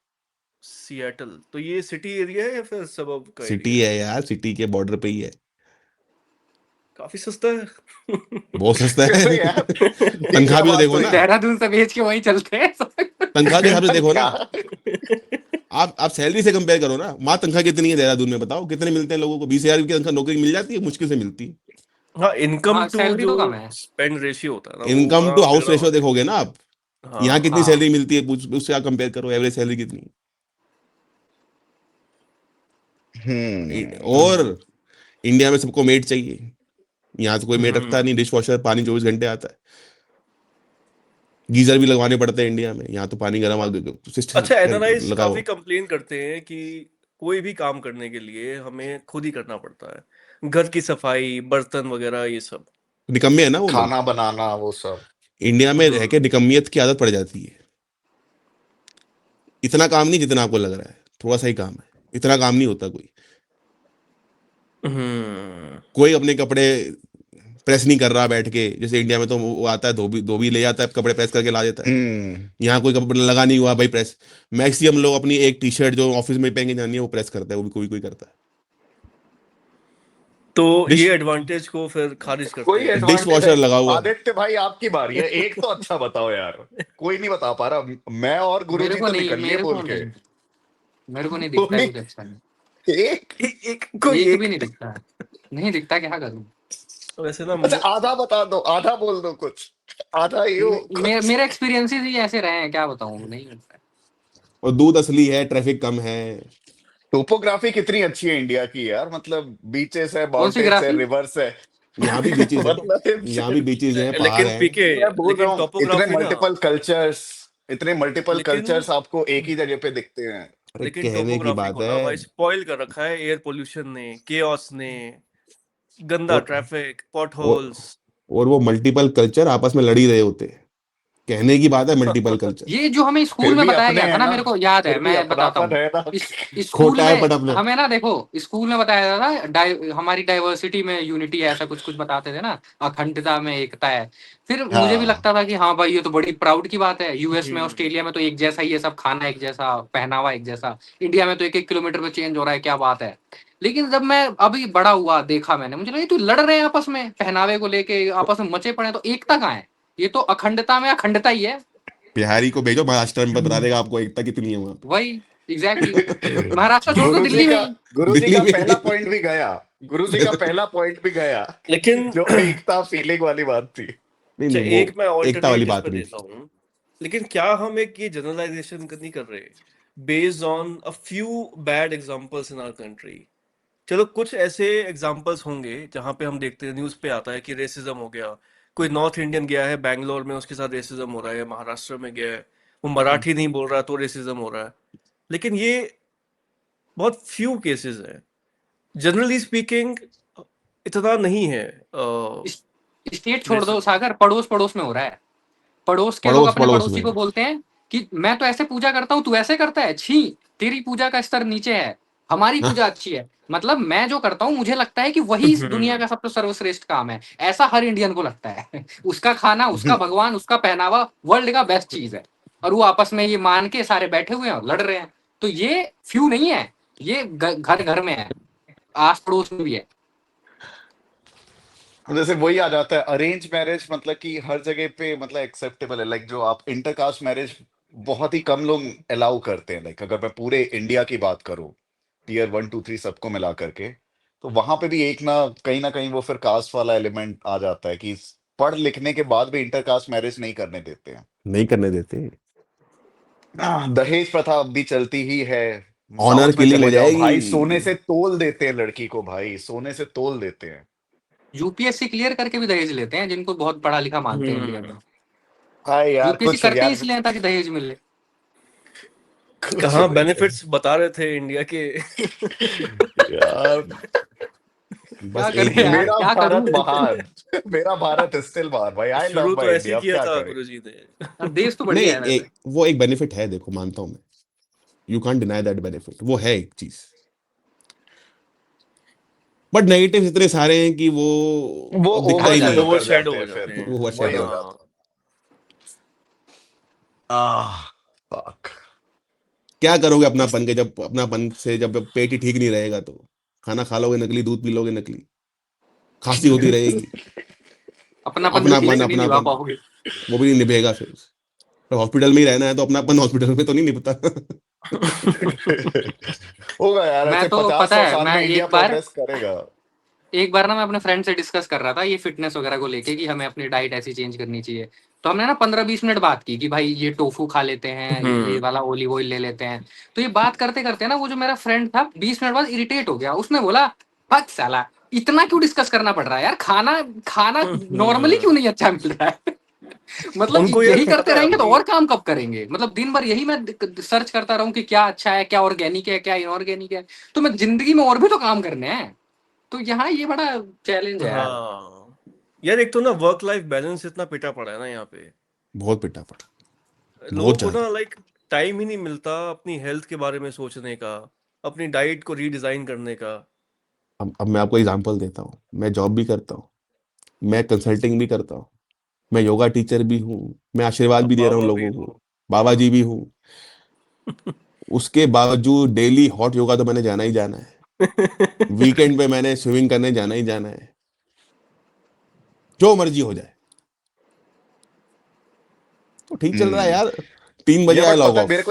सिएटल, तो ये सिटी एरिया है या फिर सबब का सिटी एरिया है? है यार, सिटी के बॉर्डर पे ही है, काफी सस्ता है। बहुत सस्ता है। अरे यार, ये तनख्वाह क्या भी तो बात देखो हुई? ना, देहरादून से भेज के वहीं चलते हैं। तनख्वाह के हिसाब से देखो ना, क्या? आप सैलरी से कंपेयर करो ना, माँ तनख्वाह कितनी है देहरादून में, बताओ कितने मिलते हैं लोगों को? 20,000 की तनख्वाह नौकरी मिल जाती है, मुश्किल से मिलती है। हाँ, इनकम हाँ, टू सैलरी जो तो कम है। स्पेंड रेशियो होता है ना, वो इनकम बड़ा टू हाउस तगड़ा रेशो होता देखोगे ना आप, है। यहाँ हाँ, कितनी हाँ, सैलरी मिलती है, उससे आप कंपेयर करो, एवरेज सैलरी कितनी है। और इंडिया में सबको मेड चाहिए, यहाँ तो कोई मेड रखता नहीं, डिश वॉशर, पानी 24 घंटे आता है, गीजर भी लगवाने पड़ते हैं इंडिया में, यहाँ तो पानी गर्म अच्छा, एनआरआईज लगाओ। काफी कंप्लेन करते हैं कि कोई भी काम करने के लिए हमें खुद ही करना पड़ता है, घर की सफाई, बर्तन वगैरह, ये सब। निकम्मे है ना वो लोग, खाना बनाना वो सब। इंडिया में रह के हम्म, निकम्मियत की आदत पड़ जाती है। इतना काम नहीं जितना आपको लग रहा है, थोड़ा सा ही काम है, इतना काम नहीं होता कोई। कोई अपने कपड़े प्रेस नहीं कर रहा बैठ के, जैसे इंडिया में तो वो आता है धोबी धोबी ले जाता है कपड़े प्रेस करके ला देता है। यहाँ कोई कपड़ा लगा नहीं हुआ भाई प्रेस। मैक्सिमम लोग अपनी एक टी शर्ट जो ऑफिस में पहन के जानी है वो प्रेस करता है, वो भी कोई कोई करता है। तो डिश ये एडवांटेज को फिर खारिज करते कोई हैं। डिश एडवांटेज वॉशर है? लगा हुआ है। आदित्य भाई आपकी बारी है, एक तो अच्छा बताओ यार। कोई नहीं बता पा रहा, मैं और मेरे गुरुजी को तो नहीं, निकल लिए मेरे बोल को के। नहीं, मेरे को नहीं दिखता है कोई कुछ अच्छा नहीं। एक एक कोई एक एक भी नहीं दिखता है, नहीं दिखता, क्या करूं? वैसे ना अच्छा आधा बता दो, आधा बोल दो कुछ, आधा यू कुछ। मेरे एक्सपीरियंसेस ही ऐसे रहे हैं, क्या बताऊं, नहीं मिलता है। और दूध असली है, ट्रैफिक कम है। टोपोग्राफी कितनी अच्छी है इंडिया की यार, मतलब बीचेस है, कौन सी माउंटेन्स है, ग्राफी? रिवर्स है। यहाँ भी बीचेस है, यहाँ भी मतलब बीचेस हैं, पहाड़ लेकिन हैं। पीके, मैं बोल रहा लेकिन हूँ इतने टोपोग्राफी ना, मल्टीपल कल्चर्स, इतने मल्टीपल लेकिन कल्चर्स आपको एक ही जगह पे दिखते हैं। अरे लेकिन कहने की टोपोग्राफी बात को ना है। भाई स्पॉइल कर रखा है एयर पोल्यूशन ने, केओस ने, गंदा और ट्रैफिक, पॉट और होल्स। और वो मल्टीपल कल्चर आपस में लड़ ही रहे होते हैं। कहने की बात है मल्टीपल कल्चर। ये जो हमें फिर स्कूल में भी बताया अपने गया था है ना, ना, मेरे को याद है, फिर भी मैं बताता अपनापन हूँ। है ना। इस स्कूल खोटा है में बट अपना। हमें ना, देखो स्कूल में बताया था हमारी डाइवर्सिटी में यूनिटी है, ऐसा कुछ कुछ बताते थे ना, अखंडता में एकता है। फिर मुझे भी हाँ लगता था कि हाँ भाई ये तो बड़ी प्राउड की बात है, यूएस में हम्म ऑस्ट्रेलिया में तो एक जैसा ही है सब, खाना एक जैसा, पहनावा एक जैसा, इंडिया में तो एक एक किलोमीटर पे चेंज हो रहा है, क्या बात है। लेकिन जब मैं अभी बड़ा हुआ देखा मैंने, मुझे लगा ये तो लड़ रहे हैं आपस में पहनावे को लेके, आपस में मचे पड़े हैं, तो एकता कहाँ है? ये तो अखंडता में अखंडता ही है। बिहारी को भेजो महाराष्ट्र में, बता देगा आपको एकता कितनी है वहां पे। वही, एग्जैक्टली exactly। महाराष्ट्र छोड़ दो, गुरुजी दिल्ली में का ही। गुरुजी दिल्ली का में पहला पॉइंट भी गया, गुरुजी का पहला पॉइंट भी गया, लेकिन जो एकता फीलिंग वाली बात थी। नहीं अच्छा, नहीं, वो एक मैं एकता वाली ऑल्टरनेट इस बात पर नहीं देता थी। हूँ। लेकिन क्या हम एक ये जनरलाइजेशन नहीं कर रहे based on a few bad examples in our country? चलो कुछ ऐसे एग्जांपल्स होंगे जहां पे हम देखते हैं, न्यूज पे आता है कि रेसिज्म हो गया, कोई नॉर्थ इंडियन गया है बैंगलोर में, उसके साथ रेसिज्म हो रहा है, महाराष्ट्र में गया है, वो मराठी नहीं बोल रहा तो रेसिज्म हो रहा है। लेकिन ये बहुत फ्यू केसेस है, जनरली स्पीकिंग इतना नहीं है स्टेट छोड़ दो रेसिज्म। सागर, पड़ोस पड़ोस में हो रहा है। पड़ोस के लोग पड़ोस अपने पड़ोस पड़ोसी में। को बोलते हैं कि मैं तो ऐसे पूजा करता हूँ, तू ऐसे करता है, छी, तेरी पूजा का स्तर नीचे है, हमारी हाँ। पूजा अच्छी है। मतलब मैं जो करता हूँ मुझे लगता है कि वही इस दुनिया का सबसे सर्वश्रेष्ठ काम है, ऐसा हर इंडियन को लगता है। उसका खाना, उसका भगवान, उसका पहनावा वर्ल्ड का बेस्ट चीज है, और वो आपस में ये मान के सारे बैठे हुए हैं और लड़ रहे हैं। तो ये फ्यू नहीं है, ये घर घर में है, आस पड़ोस में भी है। जैसे वही आ जाता है अरेंज मैरिज, मतलब कि हर जगह पे मतलब एक्सेप्टेबल है, लाइक जो आप इंटरकास्ट मैरिज बहुत ही कम लोग अलाउ करते हैं। लाइक अगर मैं पूरे इंडिया की बात करूं, टीयर 1 2 3 सबको मिला करके, तो वहां पे भी एक ना कहीं वो फिर कास्ट वाला एलिमेंट आ जाता है कि पढ़ लिखने के बाद भी इंटरकास्ट मैरिज नहीं करने देते हैं। नहीं करने देते। दहेज प्रथा अब भी चलती ही है। ऑनर साउथ में किलिंग हो चले जाओ भाई, सोने जाएगी। से तोल देते हैं लड़की को, भाई सोने से तोल देते हैं। यूपीएससी क्लियर करके भी दहेज लेते हैं, जिनको बहुत पढ़ा लिखा मानते हैं इंडिया में। हम्म हाय यार यूपीएससी कुछ करते ही यार, इसलिए हैं ताकि दहेज मिले। कुछ कहाँ नहीं है बेनिफिट्स बता रहे थे इंडिया के। यार। बस क्या एक करें यार, मेरा क्या करूं? भारत महान, मेरा भारत स्टिल महान भाई, आई लव शुरू तो माय ऐसे ही इंडिया, अब किया क्या था करें। गुरुजी ने। देश तो नहीं, बढ़िया है वैसे। एक वो एक बेनिफिट है, देखो मानता हूं मैं, you can't deny that benefit, वो है एक चीज। बट नेगेटिव इतने सारे हैं कि वो वो अब दिखता ढक ही नहीं जाते ओवरशैडो है। हैं। कर ओवरशैडो जाते हो हैं जाते फिर, हैं। वो वही ओवरशैडो हो हो जाता हाँ, जाता है। फक। क्या करोगे अपनापन के, जब अपनापन से जब पेट ही ठीक नहीं रहेगा तो खाना खा लोगे नकली, दूध पी लोगे नकली, खांसी होती रहेगी। अपनापन भी ठीक अपनापन से नहीं निभा अपनापन पाओगे। वो भी नहीं निभेगा फिर। तो हॉस्पिटल में ही रहना है तो अपनापन हॉस्पिटल में तो नहीं निभता। होगा यार, मैं ऐसे तो पचास पता सौ है, साल मैं में इंडिया प्रोग्रेस करेगा। एक बार ना मैं अपने फ्रेंड से डिस्कस कर रहा था ये फिटनेस वगैरह को लेके कि हमें अपनी डाइट ऐसी चेंज करनी चाहिए। तो हमने ना 15-20 मिनट बात की कि भाई ये टोफू खा लेते हैं, ये हम्म वाला ऑलिव ऑयल ले लेते हैं। तो ये बात करते करते ना वो जो मेरा फ्रेंड था 20 मिनट बाद इरिटेट हो गया, उसने बोला फक साला, इतना क्यों डिस्कस करना पड़ रहा है यार, खाना खाना नॉर्मली क्यों नहीं अच्छा मिल रहा है? मतलब उनको यार यही करते पता है रहेंगे तो अपनी। और काम कब करेंगे? मतलब दिन भर यही मैं सर्च करता रहूं कि क्या अच्छा है, क्या ऑर्गेनिक है, क्या इनऑर्गेनिक है। तो मैं जिंदगी में और भी तो काम करने हैं। तो यहाँ ये बड़ा चैलेंज है यार। हाँ यार, एक तो ना वर्क लाइफ बैलेंस इतना पिटा पड़ा है ना यहाँ पे, बहुत पिटा पड़ा, लोगों बहुत को ज्यादा। ना लाइक टाइम ही नहीं मिलता अपनी हेल्थ के बारे में सोचने का, अपनी डाइट को रीडिजाइन करने का। अब मैं आपको एग्जांपल देता हूँ, मैं जॉब भी करता हूँ, मैं कंसल्टिंग भी करता हूँ, मैं योगा टीचर भी हूँ, मैं आशीर्वाद अब भी दे रहा हूँ बाबा भी लोगों हो। को, बाबा जी भी हूँ। उसके बावजूद डेली हॉट योगा तो मैंने जाना ही जाना है, वीकेंड पे मैंने स्विमिंग करने जाना ही जाना है, जो मर्जी हो जाए। तो ठीक चल रहा है हम्म। यार, 3 बजे या आया बट लॉग पता है ऑफ। मेरे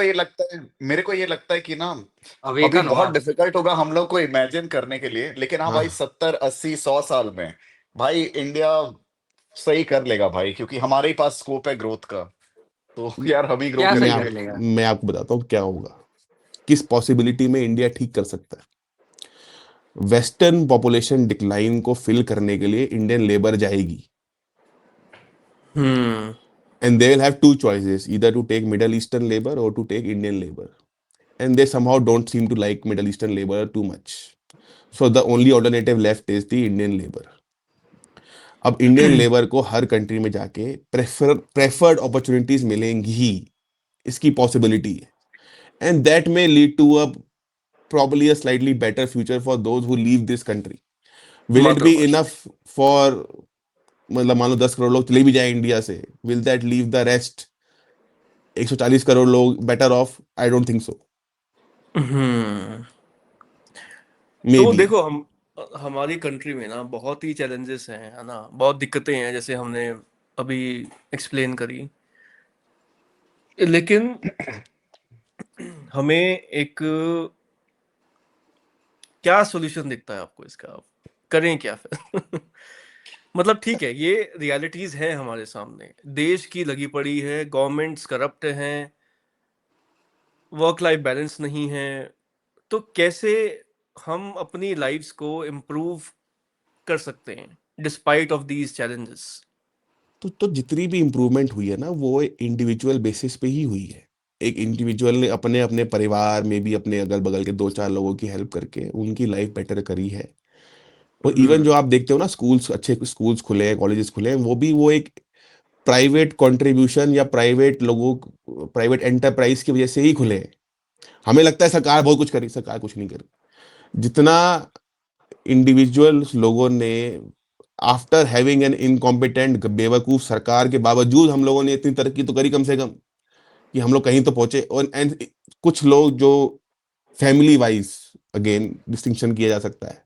को ये लगता है कि ना अभी अवेकन बहुत हुआ। डिफिकल्ट होगा हम लोग को इमेजिन करने के लिए, लेकिन हाँ भाई हाँ 70 80 100 साल में भाई इंडिया सही कर लेगा भाई, क्योंकि हमारे ही पास स्कोप है ग्रोथ का। तो यार हम ही ग्रो क्या मैं सही आप कर करेंगे। लेगा? मैं आपको बताता हूँ क्या होगा, किस पॉसिबिलिटी में इंडिया ठीक कर सकता है। वेस्टर्न पॉपुलेशन डिक्लाइन को फिल करने के लिए इंडियन लेबर जाएगी, हम्म। and they will have two choices, either to take Middle Eastern labor or to take Indian labor, and they somehow don't seem to like Middle Eastern labor too much, so the only alternative left is the Indian labor. अब Indian labour को हर country में जाके preferred opportunities मिलेंगी ही, इसकी possibility है, and that may lead to a probably a slightly better future for those who leave this country. Will it be मातृभाषा। enough for, मतलब मान लो 10 करोड़ लोग चले भी जाए इंडिया से, will that leave the rest 140 crore लोग better off? I don't think so. Hmm. May तो बी। देखो हम हमारी कंट्री में ना बहुत ही चैलेंजेस हैं, है ना, बहुत दिक्कतें हैं, जैसे हमने अभी एक्सप्लेन करी। लेकिन हमें एक क्या सॉल्यूशन दिखता है आपको इसका? आप करें क्या फिर? मतलब ठीक है, ये रियलिटीज हैं हमारे सामने, देश की लगी पड़ी है, गवर्नमेंट्स करप्ट हैं, वर्क लाइफ बैलेंस नहीं है। तो कैसे हम अपनी लाइफ्स को इम्प्रूव कर सकते हैं डिस्पाइट ऑफ दीज चैलेंजेस? तो जितनी भी इम्प्रूवमेंट हुई है ना, वो इंडिविजुअल बेसिस पे ही हुई है। एक इंडिविजुअल ने अपने अपने परिवार में भी अपने अगल बगल के 2 4 लोगों की हेल्प करके उनकी लाइफ बेटर करी है। और इवन जो हम्म। आप देखते हो ना, स्कूल्स, अच्छे स्कूल्स खुले हैं, कॉलेजेस खुले हैं, वो भी वो एक प्राइवेट कंट्रीब्यूशन या प्राइवेट लोगों, प्राइवेट एंटरप्राइज की वजह से ही खुले हैं। हमें लगता है सरकार बहुत कुछ करी, सरकार कुछ नहीं करी। जितना इंडिविजुअल लोगों ने, आफ्टर हैविंग एन इनकॉम्पिटेंट बेवकूफ सरकार के बावजूद, हम लोगों ने इतनी तरक्की तो करी कम से कम, कि हम लोग कहीं तो पहुंचे। और एंड कुछ लोग जो फैमिली वाइज, अगेन डिस्टिंक्शन किया जा सकता है,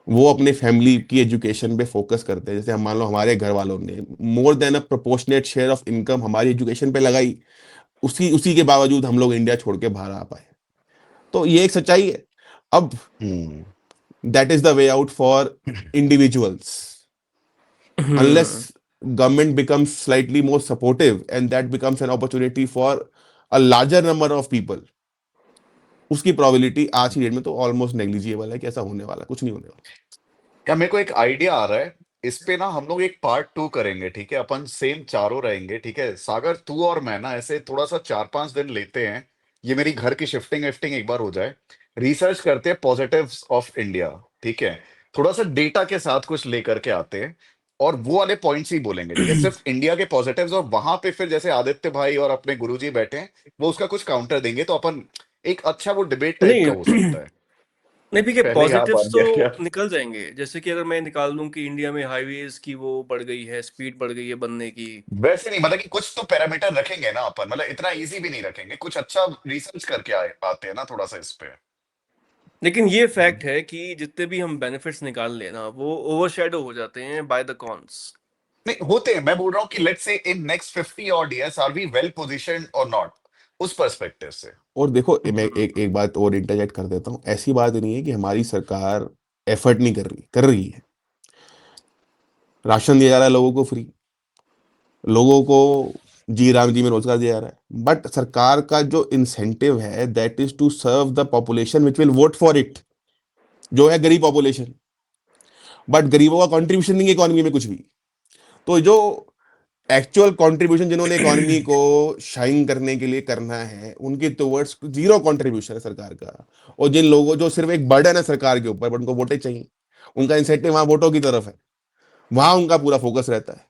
वो अपने फैमिली की एजुकेशन पे फोकस करते हैं। जैसे हम मान लो हमारे घर वालों ने more than a proportionate share of income हमारी एजुकेशन पे लगाई, उसी उसी के बावजूद हम लोग इंडिया छोड़ के बाहर आ पाए। तो ये एक सच्चाई है। अब hmm. That is the way out for individuals, unless hmm. government becomes slightly more supportive and that becomes an opportunity for a larger number of people, उसकी प्रोबेबिलिटी आज की डेट में तो ऑलमोस्ट नेग्लिजिबल है कि ऐसा होने वाला, कुछ नहीं होने वाला। क्या मेरे को एक आइडिया आ रहा है, इस पे ना हम लोग एक पार्ट 2 करेंगे, ठीक है? अपन सेम चारों रहेंगे, ठीक है? सागर तू और मैं ना ऐसे थोड़ा सा 4 5 दिन लेते हैं, ये मेरी घर की शिफ्टिंग विफ्टिंग एक बार हो जाए, रिसर्च करते हैं पॉजिटिव्स ऑफ इंडिया, ठीक है? थोड़ा सा डेटा के साथ कुछ लेकर के आते हैं, और वो वाले पॉइंट्स ही बोलेंगे, ठीक है? सिर्फ इंडिया के पॉजिटिव्स, और वहां पे फिर जैसे आदित्य भाई और अपने गुरुजी बैठे हैं, वो उसका कुछ काउंटर देंगे, तो अपन एक अच्छा वो डिबेट टाइप का हो नहीं, सकता है। नहीं ठीक है, पहले यहाँ पॉजिटिव्स बात तो गया क्या? निकल जाएंगे। जैसे कि अगर मैं निकाल लूं कि इंडिया में हाईवेज की वो बढ़ गई है, स्पीड बढ़ गई है बनने की। वैसे नहीं, मतलब कि कुछ तो पैरामीटर रखेंगे ना अपन, मतलब इतना इजी भी नहीं रखेंगे, कुछ अच्छा रिसर्च करके आते हैं ना थोड़ा सा इस पे। लेकिन ये फैक्ट है कि जितने भी हम बेनिफिट्स निकाल लेना, वो ओवरशैडो हो जाते हैं बाय द कॉन्स। नहीं होते हैं, मैं बोल रहा हूँ कि लेट्स से इन नेक्स्ट 50 और years are we well positioned और नॉट, उस पर्सपेक्टिव से। और देखो, मैं हम्म। एक बात और इंटरजेक्ट कर देता हूँ, ऐसी बात नहीं है कि हमारी सरकार एफर्ट नहीं कर रही है। राशन दिया जा रहा है लोगों को फ्री, लोगों को जी राम जी में रोजगार दिया जा रहा है, बट सरकार का जो इंसेंटिव है that is to serve the population which will vote for it, जो है गरीब पॉपुलेशन। बट गरीबों का कंट्रीब्यूशन नहीं है इकोनॉमी में कुछ भी। तो जो एक्चुअल कंट्रीब्यूशन जिन्होंने इकोनॉमी को शाइन करने के लिए करना है, उनके टुवर्ड्स जीरो कंट्रीब्यूशन है सरकार का। और जिन लोगों, जो सिर्फ एक बर्डन है सरकार के ऊपर, बट उनको वोटें चाहिए, उनका इंसेंटिव वहां वोटों की तरफ है, वहां उनका पूरा फोकस रहता है।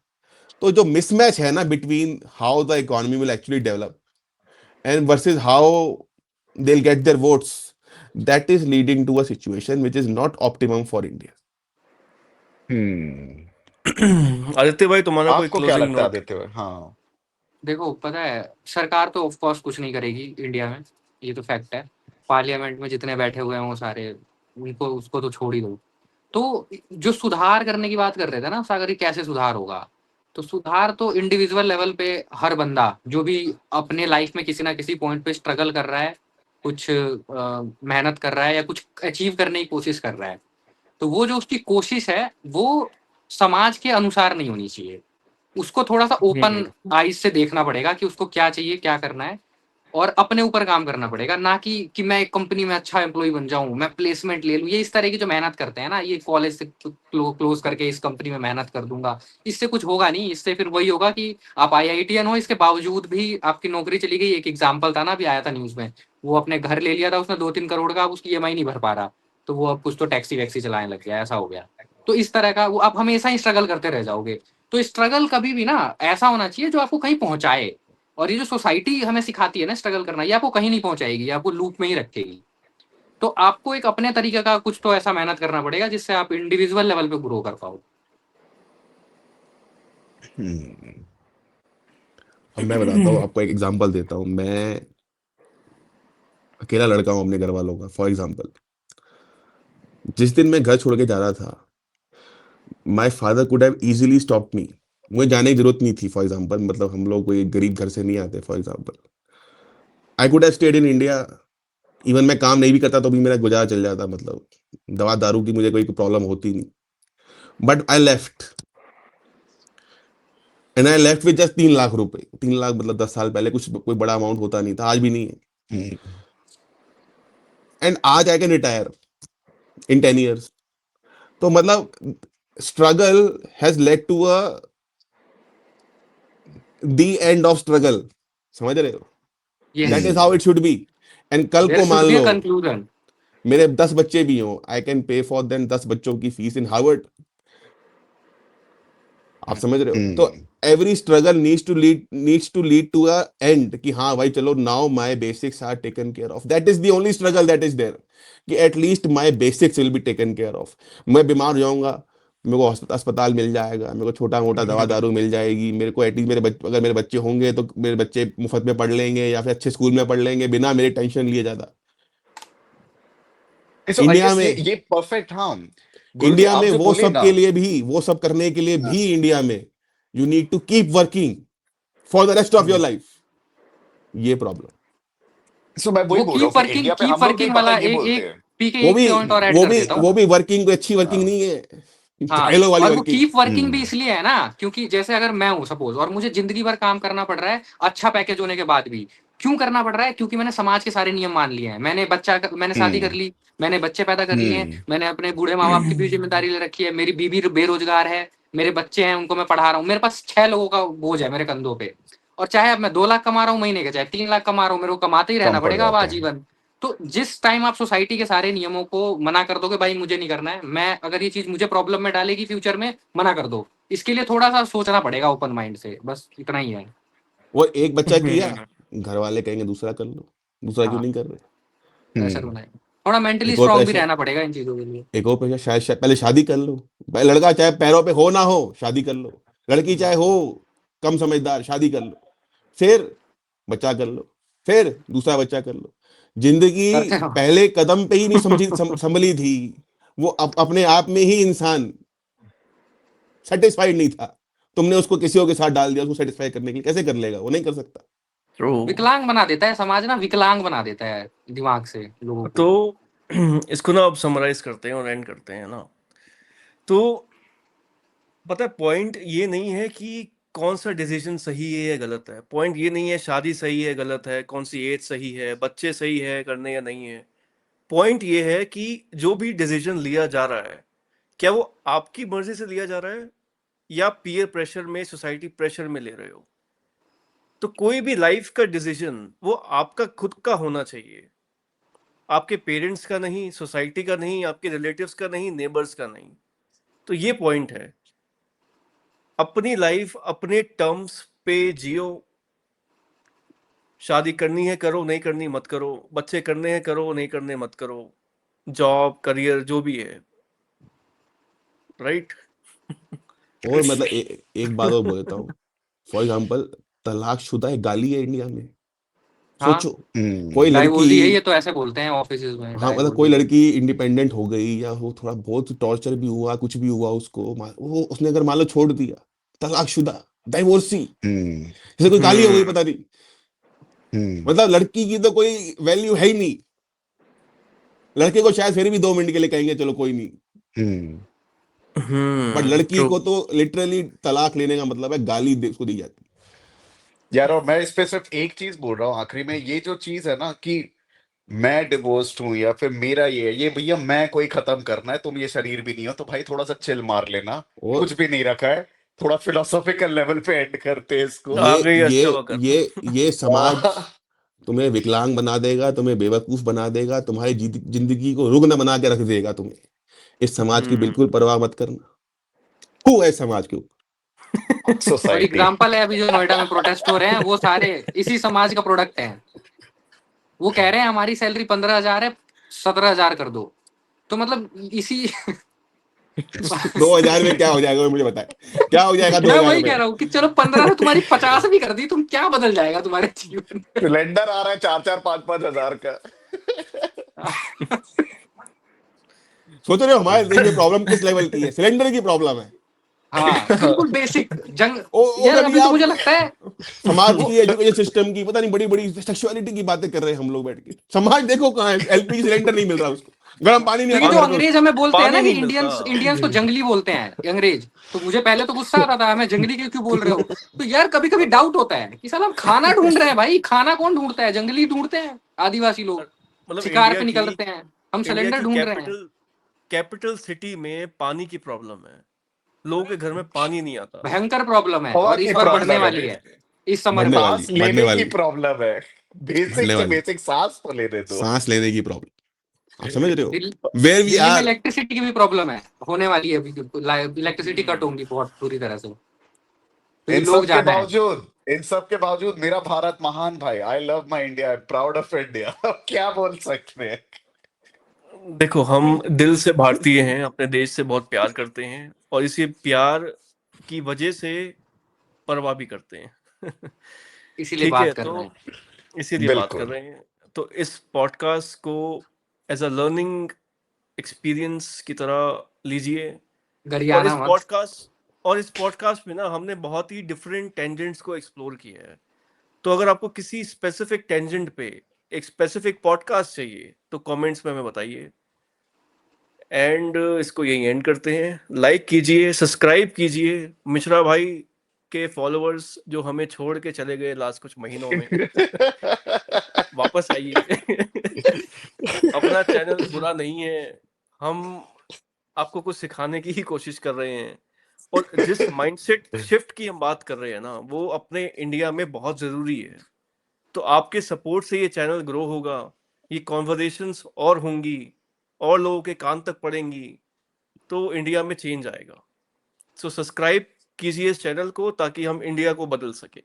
तो जो मिसमैच है ना between how the economy will actually develop and versus how they will get there votes, that is leading to a situation which is not optimum for India. Aditya भाई तुम्हारा कोई आपको क्या क्लोजिंग लगता है नोट? आदित्य भाई? हाँ देखो पता है, सरकार तो ऑफ कोर्स कुछ नहीं करेगी इंडिया में, ये तो फैक्ट है। पार्लियामेंट में जितने बैठे हुए हैं वो सारे, उनको उसको तो छोड़ ही दो। तो जो सुधार करने की बात कर रहे थे ना सागर, कैसे सुधार होगा, तो सुधार तो इंडिविजुअल लेवल पे हर बंदा जो भी अपने लाइफ में किसी ना किसी पॉइंट पे स्ट्रगल कर रहा है, कुछ मेहनत कर रहा है या कुछ अचीव करने की कोशिश कर रहा है, तो वो जो उसकी कोशिश है वो समाज के अनुसार नहीं होनी चाहिए। उसको थोड़ा सा ओपन आइज से देखना पड़ेगा कि उसको क्या चाहिए, क्या करना है, और अपने ऊपर काम करना पड़ेगा। ना कि मैं एक कंपनी में अच्छा एम्प्लॉय बन जाऊं, मैं प्लेसमेंट ले लूं। ये इस तरह की जो मेहनत करते हैं ना, ये कॉलेज से क्लोज करके इस कंपनी में मेहनत कर दूंगा, इससे कुछ होगा नहीं। इससे फिर वही होगा कि आप IITian हो, इसके बावजूद भी आपकी नौकरी चली गई। एक एग्जाम्पल था ना, अभी आया था न्यूज में, वो अपने घर ले लिया था उसने 2-3 करोड़ का, अब उसकी EMI नहीं भर पा रहा, तो वो अब कुछ तो टैक्सी वैक्सी चलाने लग गया, ऐसा हो गया। तो इस तरह का वो आप हमेशा ही स्ट्रगल करते रह जाओगे। तो स्ट्रगल कभी भी ना ऐसा होना चाहिए जो आपको कहीं पहुंचाए। और ये जो सोसाइटी हमें सिखाती है ना स्ट्रगल करना, ये आपको कहीं नहीं पहुंचाएगी, ये आपको लूप में ही रखेगी। तो आपको एक अपने तरीके का कुछ तो ऐसा मेहनत करना पड़ेगा जिससे आप इंडिविजुअल लेवल पे ग्रो कर पाओ। अब मैं बताता हूँ आपको, एक एग्जांपल देता हूँ। मैं अकेला लड़का हूँ अपने घर वालों का। फॉर एग्जांपल, जिस दिन मैं घर छोड़ के जा रहा था, my father could have easily stop me. मुझे जाने की जरूरत नहीं थी। फॉर एग्जांपल, मतलब हम लोग कोई गरीब घर से नहीं आते। For example, I could have stayed in India. Even मैं काम नहीं भी करता तो भी मेरा गुजारा चल जाता, मतलब दवा दारू की मुझे कोई प्रॉब्लम होती नहीं। But I left, and I left with just 3 lakh रुपए। 3 लाख मतलब 10 साल पहले कुछ कोई बड़ा अमाउंट होता नहीं था, आज भी नहीं है। एंड आज I can retire in 10 years। तो मतलब struggle has led to a the end of struggle. समझ रहे हो? That is how it should be. And कल देयर को शुड मान बी अ लो कंक्लूजन। मेरे 10 बच्चे भी हों, I can pay for them 10 बच्चों की फीस इन हार्वर्ड। आप समझ रहे हो? तो every struggle needs to lead to a end, कि हाँ भाई चलो, now my basics are taken care of. That is the only struggle that is there, कि at least my basics will be taken care of. मैं बीमार हो जाऊंगा, मेरे को अस्पताल मिल जाएगा, मेरे को छोटा मोटा दवा दारू मिल जाएगी। मेरे को एटलीस्ट अगर मेरे बच्चे होंगे तो मेरे बच्चे मुफ्त में पढ़ लेंगे या फिर अच्छे स्कूल में पढ़ लेंगे बिना मेरे टेंशन लिए ज्यादा। सो आई इंडिया गेस में ये परफेक्ट। हाँ गुरुजी, इंडिया आप में जो वो बोले सब ना, के लिए भी, वो सब करने के लिए भी इंडिया में you need to keep working for the rest of your life. ये प्रॉब्लम। सो मैं वही वो बोल रहा हूँ कि इंडिया पे कीप हम लोग भी वर्किंग पता वाला है ये एक बोलते एक हैं। पी के वो एक भी पॉइंट और ऐड वो कर भी देता हूँ। वो भी वर्किंग कोई अच्छी वर्किंग हाँ नहीं है, हाँ, घायलों वाली और वो वर्किंग। कीप वर्किंग भी इसलिए है ना, क्योंकि जैसे अगर मैं हूँ सपोज और मुझे जिंदगी भर काम करना पड़ रहा है अच्छा पैकेज होने के बाद भी, क्यों करना पड़ रहा है? क्योंकि मैंने समाज के सारे नियम मान लिए हैं। मैंने शादी कर ली, मैंने बच्चे पैदा कर लिए हैं, मैंने अपने बूढ़े माँ बाप की भी जिम्मेदारी ले रखी है, मेरी बीबी बेरोजगार है, मेरे बच्चे हैं उनको मैं पढ़ा रहा हूँ, मेरे पास 6 लोगों का बोझ है मेरे कंधों पे। और चाहे अब मैं 2 लाख कमा रहा हूँ महीने के, चाहे 3 लाख कमा रहा हूँ, मेरे को कमाते ही रहना कम पड़ पड़ेगा अब जाते हैं। आजीवन। तो जिस टाइम आप सोसाइटी के सारे नियमों को मना कर दोगे, भाई मुझे नहीं करना है, मैं अगर ये चीज मुझे प्रॉब्लम में डालेगी फ्यूचर में, मना कर दो। इसके लिए थोड़ा सा सोचना पड़ेगा ओपन माइंड से, बस इतना ही है। वो एक बच्चा किया, घर वाले कहेंगे दूसरा कर लो, दूसरा क्यों हाँ, नहीं कर रहे? प्रेशर बनाए, थोड़ा मेंटली एक और स्ट्रांग भी प्रेशर, रहना पड़ेगा इन चीजों के लिए। एक और प्रेशर, शायद पहले शादी कर लो। भाई लड़का चाहे पैरों पे हो ना हो, शादी कर लो। लड़की चाहे हो कम समझदार, शादी कर लो। फिर बच्चा कर लो, फिर दूसरा बच्चा कर लो। जिंदगी करते रहो। पहले कदम पे ही नहीं संभली थी। वो अपने आप में ही इंसान सेटिस्फाइड नहीं था। तुमने उसको किसी और के साथ डाल दिया, उसको सेटिस्फाई करने के लिए। कैसे कर लेगा? वो नहीं कर सकता। ट्रू। विकलांग बना देता है समाज ना, विकलांग बना देता है दिमाग से लोगों को। तो इसको ना अब समराइज करते हैं और एंड करते हैं ना। तो पता है पॉइंट ये नहीं है कि कौन सा डिसीजन सही है या गलत है। पॉइंट ये नहीं है शादी सही है गलत है, कौन सी एज सही है, बच्चे सही है करने या नहीं है। पॉइंट ये है कि जो भी डिसीजन लिया जा रहा है, क्या वो आपकी मर्जी से लिया जा रहा है या पीयर प्रेशर में, सोसाइटी प्रेशर में ले रहे हो। तो कोई भी लाइफ का डिसीजन वो आपका खुद का होना चाहिए, आपके पेरेंट्स का नहीं, सोसाइटी का नहीं, आपके रिलेटिव्स का नहीं, नेबर्स का नहीं। तो ये पॉइंट है, अपनी लाइफ अपने टर्म्स पे जियो, शादी करनी है करो, नहीं करनी मत करो, बच्चे करने हैं करो, नहीं करने मत करो, जॉब करियर जो भी है, राइट? और मतलब एक बात और बोल देता हूँ, फॉर एग्जाम्पल तलाकशुदा एक गाली है इंडिया में। हाँ, सोचो, हम्म, कोई डाइवोर्स ही है, लड़की, ये तो ऐसे बोलते हैं ऑफिस में, हाँ मतलब डाइवोर्स कोई ही। लड़की इंडिपेंडेंट हो गई या वो थोड़ा बहुत टॉर्चर भी हुआ, कुछ भी हुआ उसको, वो उसने अगर मान लो छोड़ दिया, तलाकशुदा, डाइवोर्सी, हम्म, जैसे कोई गाली हो गई हम्म पता नहीं, हम्म, मतलब लड़की की तो कोई वैल्यू है ही नहीं। लड़के को शायद फिर भी 2 मिनट के लिए कहेंगे चलो कोई नहीं, बट लड़की ट्रू। को तो लिटरली तलाक लेने का मतलब है गाली उसको दी जाती यार। और मैं इस पे सिर्फ एक चीज बोल रहा हूँ आखिरी में, ये जो चीज है ना कि मैं डिवोर्स्ड हूँ या फिर मेरा ये भैया मैं कोई खत्म करना है, तुम ये शरीर भी नहीं हो, तो भाई थोड़ा सा चिल मार लेना, है। और कुछ भी नहीं रखा है, थोड़ा फिलोसॉफिकल लेवल पे एंड करते हैं इसको। ये आ गई ये अष्टवक्र। ये समाज तुम्हें विकलांग बना देगा, तुम्हें बेवकूफ बना देगा, तुम्हारी जिंदगी को रुग्ण बना के रख देगा तुम्हें। इस समाज की हम्म बिल्कुल परवाह मत करना। हु है समाज के ऊपर? और सोसाइटी। एग्जाम्पल है अभी जो नोएडा में प्रोटेस्ट हो रहे हैं, वो सारे इसी समाज का प्रोडक्ट है। वो कह रहे हैं हमारी सैलरी 15,000 है, 17,000 कर दो। तो मतलब इसी 2000 में क्या हो जाएगा वो मुझे बताए, क्या हो जाएगा मैं 2000 वही में? कह रहा हूँ कि चलो 15 से तुम्हारी 50 भी कर दी, तुम क्या बदल जाएगा तुम्हारे जीवन सिलेंडर आ रहा है 4-4 5-5 हजार का। सोच रहे हो हमारे देश में प्रॉब्लम किस लेवल की है? सिलेंडर की प्रॉब्लम है। हाँ, बिल्कुल बेसिक जंग। और यार कभी अभी तो आप मुझे लगता है समाज वो की, एजुकेशन सिस्टम की, पता नहीं बड़ी बड़ी सेक्सुअलिटी की बातें कर रहे हैं हम लोग बैठ के। समाज देखो कहाँ है, एलपीजी सिलेंडर नहीं मिल रहा उसको, गर्म पानी नहीं तो ये आता जो घर पे अंग्रेज उसको। हमें बोलते हैं ना पानी कि नहीं मिलता। इंडियंस इंडियंस को जंगली बोलते हैं अंग्रेज, तो मुझे पहले तो गुस्सा आता था, हमें जंगली क्यों बोल रहे हो। तो यार कभी कभी डाउट होता है कि साला हम खाना ढूंढ रहे हैं भाई, खाना कौन ढूंढता है? जंगली ढूंढते हैं, आदिवासी लोग मतलब शिकार पे निकलते हैं, हम इंडिया सिलेंडर की ढूंढ रहे हैं। कैपिटल सिटी में पानी की प्रॉब्लम है, लोगों के घर में पानी नहीं आता। भयंकर प्रॉब्लम है हवा और इस की बार बढ़ने प्रॉब्लम वाली है, है इस समर बढ़ने में। वाली, सांस बढ़ने लेने की वाली, प्रॉब्लम है, बेसिक बढ़ने से वाली, बेसिक सांस तो लेने दो। सांस लेने की प्रॉब्लम, आप समझ रहे हो? वेयर वी दिल्ली में आर। इलेक्ट्रिसिटी की भी प्रॉब्लम है, होने वाली है अभी, इलेक्ट्रिसिटी कट होंगी बहुत बुरी तरह से, क्योंकि इन लोग सब के ज्यादा है। बावजूद इन सब के बावजूद मेरा भारत महान भाई, I love my India, I am proud of India. क्या बोल सकते हैं। देखो, हम दिल से भारतीय हैं, अपने देश से बहुत प्यार करते हैं, और इसी प्यार की वजह से परवाह भी करते हैं। इसीलिए ठीक है, बात कर रहे तो हैं। इसीलिए बात कर बिल्कुल। रहे हैं। तो इस पॉडकास्ट को एज अ लर्निंग एक्सपीरियंस की तरह लीजिए। और गरियाना मत। इस पॉडकास्ट में ना हमने बहुत ही डिफरेंट टेंजेंट्स को एक्सप्लोर किया है। तो अगर आपको किसी स्पेसिफिक टेंजेंट पे एक स्पेसिफिक पॉडकास्ट चाहिए तो कमेंट्स में हमें बताइए। एंड इसको यही एंड करते हैं। लाइक कीजिए, सब्सक्राइब कीजिए। मिश्रा भाई के फॉलोअर्स जो हमें छोड़ के चले गए लास्ट कुछ महीनों में, वापस आइए। अपना चैनल बुरा नहीं है, हम आपको कुछ सिखाने की ही कोशिश कर रहे हैं। और जिस माइंडसेट शिफ्ट की हम बात कर रहे हैं ना, वो अपने इंडिया में बहुत जरूरी है। तो आपके सपोर्ट से ये चैनल ग्रो होगा, ये कॉन्वर्सेशंस और होंगी, और लोगों के कान तक पड़ेंगी, तो इंडिया में चेंज आएगा। सो सब्सक्राइब कीजिए इस चैनल को ताकि हम इंडिया को बदल सकें।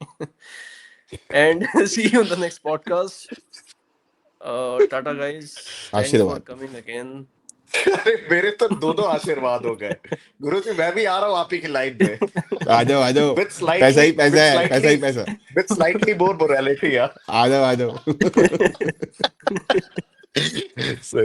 And see you in the next podcast. Tata guys, thanks for आशीर्वाद। Coming again. अरे मेरे तो दो आशीर्वाद हो गए। गुरु जी मैं भी आ रहा हूँ आप ही की लाइन में। आ जाओ आ जाओ, विथ पैसा स्लाइटली ही पैसा विथ है, पैसा स्लाइटली ही पैसा। With slightly more morality. आ जाओ आ जाओ। सही।